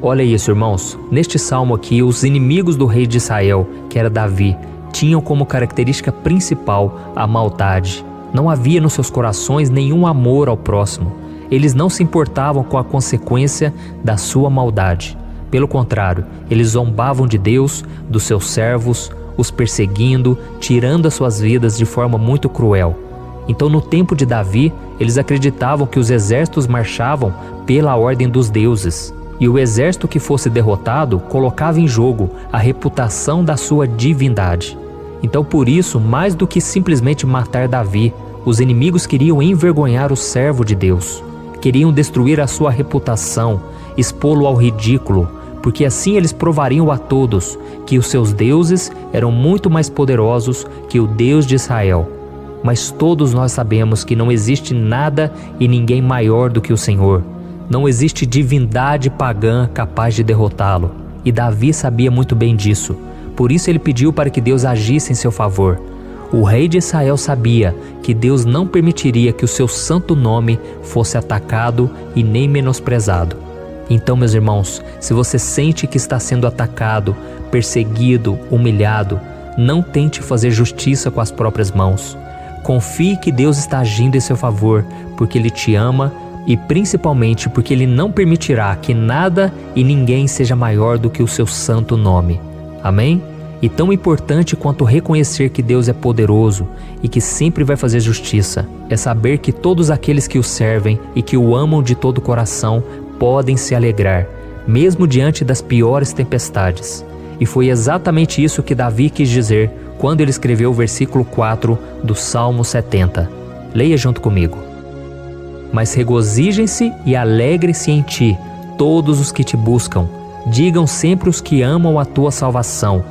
Olha isso, irmãos. Neste salmo aqui, os inimigos do rei de Israel, que era Davi, tinham como característica principal a maldade. Não havia nos seus corações nenhum amor ao próximo. Eles não se importavam com a consequência da sua maldade. Pelo contrário, eles zombavam de Deus, dos seus servos, os perseguindo, tirando as suas vidas de forma muito cruel. Então, no tempo de Davi, eles acreditavam que os exércitos marchavam pela ordem dos deuses. E o exército que fosse derrotado colocava em jogo a reputação da sua divindade. Então, por isso, mais do que simplesmente matar Davi, os inimigos queriam envergonhar o servo de Deus. Queriam destruir a sua reputação, expô-lo ao ridículo, porque assim eles provariam a todos que os seus deuses eram muito mais poderosos que o Deus de Israel. Mas todos nós sabemos que não existe nada e ninguém maior do que o Senhor. Não existe divindade pagã capaz de derrotá-lo. E Davi sabia muito bem disso. Por isso ele pediu para que Deus agisse em seu favor. O rei de Israel sabia que Deus não permitiria que o seu santo nome fosse atacado e nem menosprezado. Então, meus irmãos, se você sente que está sendo atacado, perseguido, humilhado, não tente fazer justiça com as próprias mãos. Confie que Deus está agindo em seu favor, porque Ele te ama e principalmente porque Ele não permitirá que nada e ninguém seja maior do que o seu santo nome. Amém? E tão importante quanto reconhecer que Deus é poderoso e que sempre vai fazer justiça, é saber que todos aqueles que o servem e que o amam de todo o coração podem se alegrar, mesmo diante das piores tempestades. E foi exatamente isso que Davi quis dizer quando ele escreveu o versículo 4 do Salmo 70. Leia junto comigo. Mas regozijem-se e alegrem-se em ti, todos os que te buscam. Digam sempre os que amam a tua salvação,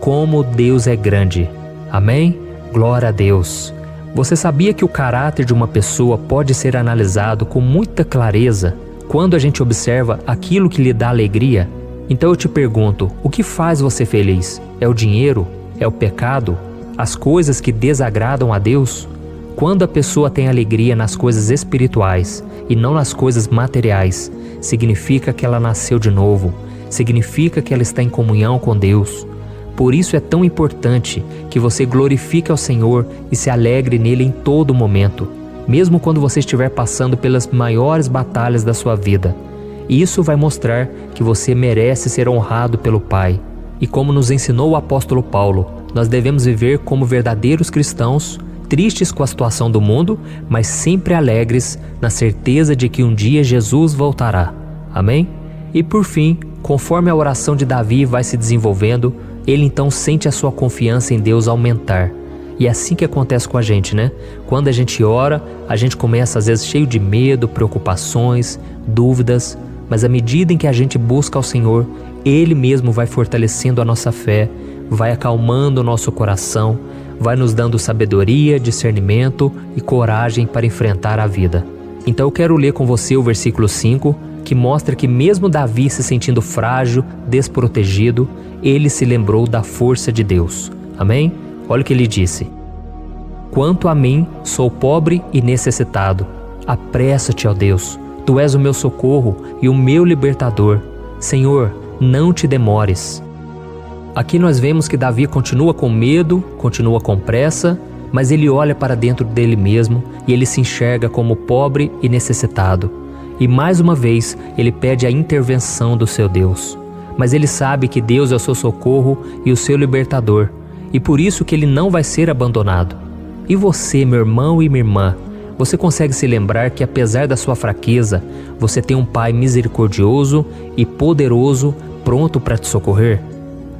como Deus é grande. Amém? Glória a Deus. Você sabia que o caráter de uma pessoa pode ser analisado com muita clareza quando a gente observa aquilo que lhe dá alegria? Então eu te pergunto, o que faz você feliz? É o dinheiro? É o pecado? As coisas que desagradam a Deus? Quando a pessoa tem alegria nas coisas espirituais e não nas coisas materiais, significa que ela nasceu de novo, significa que ela está em comunhão com Deus. Por isso é tão importante que você glorifique ao Senhor e se alegre nele em todo momento, mesmo quando você estiver passando pelas maiores batalhas da sua vida. E isso vai mostrar que você merece ser honrado pelo Pai. E como nos ensinou o apóstolo Paulo, nós devemos viver como verdadeiros cristãos, tristes com a situação do mundo, mas sempre alegres na certeza de que um dia Jesus voltará. Amém? E por fim, conforme a oração de Davi vai se desenvolvendo, ele então sente a sua confiança em Deus aumentar. E é assim que acontece com a gente, né? Quando a gente ora, a gente começa às vezes cheio de medo, preocupações, dúvidas, mas à medida em que a gente busca ao Senhor, Ele mesmo vai fortalecendo a nossa fé, vai acalmando o nosso coração, vai nos dando sabedoria, discernimento e coragem para enfrentar a vida. Então eu quero ler com você o versículo 5, que mostra que mesmo Davi se sentindo frágil, desprotegido, ele se lembrou da força de Deus. Amém? Olha o que ele disse. Quanto a mim, sou pobre e necessitado. Apressa-te, ó Deus. Tu és o meu socorro e o meu libertador. Senhor, não te demores. Aqui nós vemos que Davi continua com medo, continua com pressa, mas ele olha para dentro dele mesmo e ele se enxerga como pobre e necessitado. E mais uma vez ele pede a intervenção do seu Deus. Mas ele sabe que Deus é o seu socorro e o seu libertador, e por isso que ele não vai ser abandonado. E você, meu irmão e minha irmã, você consegue se lembrar que apesar da sua fraqueza, você tem um Pai misericordioso e poderoso pronto para te socorrer?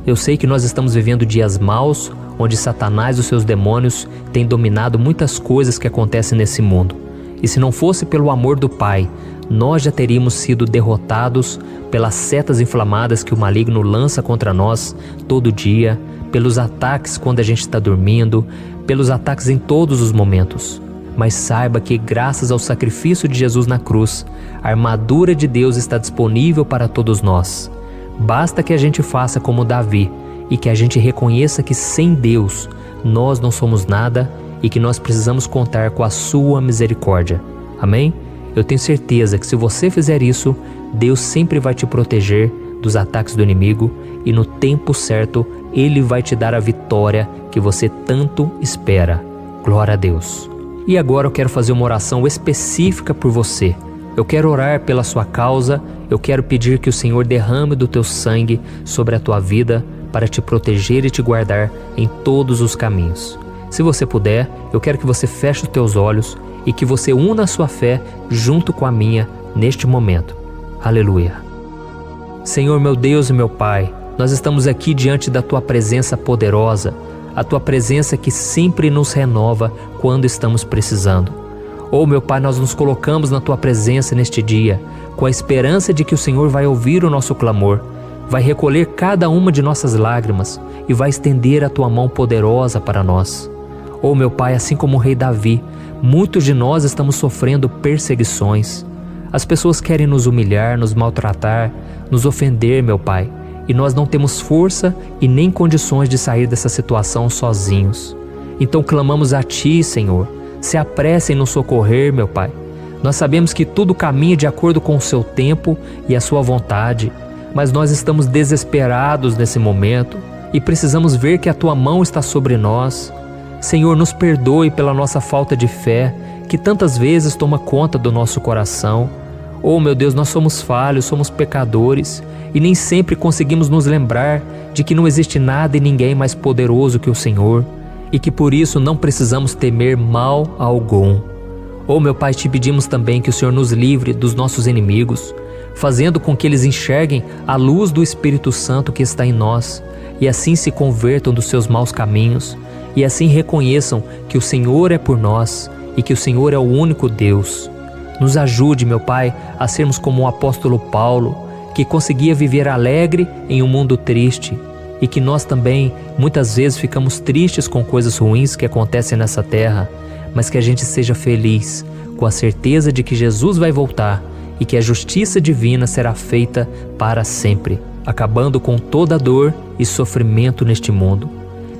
Eu sei que nós estamos vivendo dias maus, onde Satanás e os seus demônios têm dominado muitas coisas que acontecem nesse mundo. E se não fosse pelo amor do Pai, nós já teríamos sido derrotados pelas setas inflamadas que o maligno lança contra nós todo dia, pelos ataques quando a gente está dormindo, pelos ataques em todos os momentos. Mas saiba que graças ao sacrifício de Jesus na cruz, a armadura de Deus está disponível para todos nós. Basta que a gente faça como Davi e que a gente reconheça que sem Deus nós não somos nada e que nós precisamos contar com a sua misericórdia. Amém? Eu tenho certeza que se você fizer isso, Deus sempre vai te proteger dos ataques do inimigo e no tempo certo Ele vai te dar a vitória que você tanto espera. Glória a Deus. E agora eu quero fazer uma oração específica por você. Eu quero orar pela sua causa, eu quero pedir que o Senhor derrame do teu sangue sobre a tua vida para te proteger e te guardar em todos os caminhos. Se você puder, eu quero que você feche os teus olhos e que você una a sua fé junto com a minha neste momento. Aleluia. Senhor meu Deus e meu Pai, nós estamos aqui diante da Tua presença poderosa, a Tua presença que sempre nos renova quando estamos precisando. Oh meu Pai, nós nos colocamos na Tua presença neste dia, com a esperança de que o Senhor vai ouvir o nosso clamor, vai recolher cada uma de nossas lágrimas e vai estender a Tua mão poderosa para nós. Oh meu Pai, assim como o rei Davi, muitos de nós estamos sofrendo perseguições. As pessoas querem nos humilhar, nos maltratar, nos ofender, meu Pai, e nós não temos força e nem condições de sair dessa situação sozinhos. Então clamamos a Ti, Senhor, se apresse em nos socorrer, meu Pai. Nós sabemos que tudo caminha de acordo com o Seu tempo e a Sua vontade, mas nós estamos desesperados nesse momento e precisamos ver que a Tua mão está sobre nós. Senhor, nos perdoe pela nossa falta de fé, que tantas vezes toma conta do nosso coração. Oh meu Deus, nós somos falhos, somos pecadores e nem sempre conseguimos nos lembrar de que não existe nada e ninguém mais poderoso que o Senhor e que por isso não precisamos temer mal algum. Oh meu Pai, te pedimos também que o Senhor nos livre dos nossos inimigos, fazendo com que eles enxerguem a luz do Espírito Santo que está em nós e assim se convertam dos seus maus caminhos e assim reconheçam que o Senhor é por nós e que o Senhor é o único Deus. Nos ajude, meu Pai, a sermos como o apóstolo Paulo, que conseguia viver alegre em um mundo triste, e que nós também, muitas vezes, ficamos tristes com coisas ruins que acontecem nessa terra, mas que a gente seja feliz, com a certeza de que Jesus vai voltar e que a justiça divina será feita para sempre, acabando com toda dor e sofrimento neste mundo.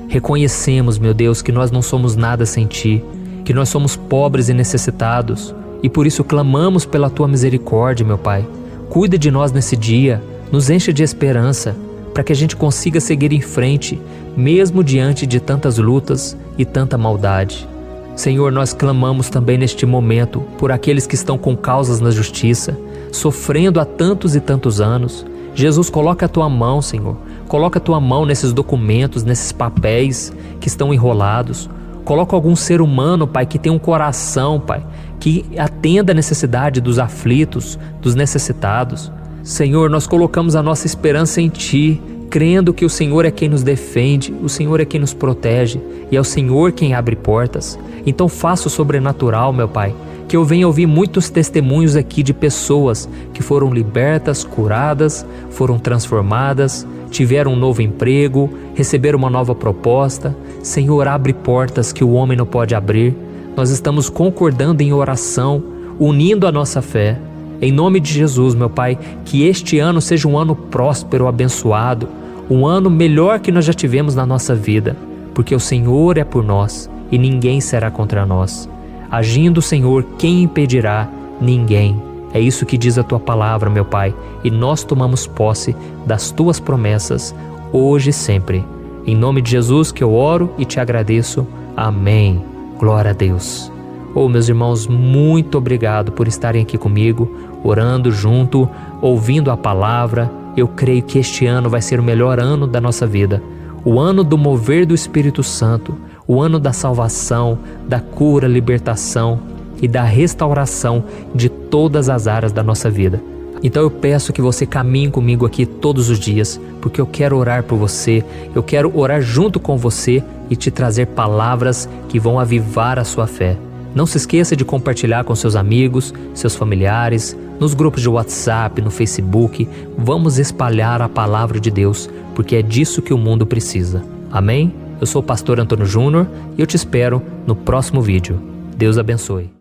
Reconhecemos, meu Deus, que nós não somos nada sem Ti, que nós somos pobres e necessitados, e por isso clamamos pela Tua misericórdia, meu Pai. Cuida de nós nesse dia, nos enche de esperança, para que a gente consiga seguir em frente, mesmo diante de tantas lutas e tanta maldade. Senhor, nós clamamos também neste momento por aqueles que estão com causas na justiça, sofrendo há tantos e tantos anos. Jesus, coloca a Tua mão, Senhor. Coloca a Tua mão nesses documentos, nesses papéis que estão enrolados. Coloca algum ser humano, Pai, que tem um coração, Pai, que atenda a necessidade dos aflitos, dos necessitados. Senhor, nós colocamos a nossa esperança em Ti, crendo que o Senhor é quem nos defende, o Senhor é quem nos protege e é o Senhor quem abre portas. Então faça o sobrenatural, meu Pai, que eu venha ouvir muitos testemunhos aqui de pessoas que foram libertas, curadas, foram transformadas, tiveram um novo emprego, receberam uma nova proposta. Senhor, abre portas que o homem não pode abrir. Nós estamos concordando em oração, unindo a nossa fé. Em nome de Jesus, meu Pai, que este ano seja um ano próspero, abençoado, um ano melhor que nós já tivemos na nossa vida, porque o Senhor é por nós e ninguém será contra nós. Agindo o Senhor, quem impedirá? Ninguém. É isso que diz a Tua palavra, meu Pai, e nós tomamos posse das Tuas promessas, hoje e sempre. Em nome de Jesus que eu oro e te agradeço. Amém. Glória a Deus. Oh, meus irmãos, muito obrigado por estarem aqui comigo, orando junto, ouvindo a palavra. Eu creio que este ano vai ser o melhor ano da nossa vida. O ano do mover do Espírito Santo, o ano da salvação, da cura, libertação e da restauração de todas as áreas da nossa vida. Então eu peço que você caminhe comigo aqui todos os dias, porque eu quero orar por você, eu quero orar junto com você e te trazer palavras que vão avivar a sua fé. Não se esqueça de compartilhar com seus amigos, seus familiares, nos grupos de WhatsApp, no Facebook. Vamos espalhar a palavra de Deus, porque é disso que o mundo precisa. Amém? Eu sou o pastor Antônio Júnior e eu te espero no próximo vídeo. Deus abençoe.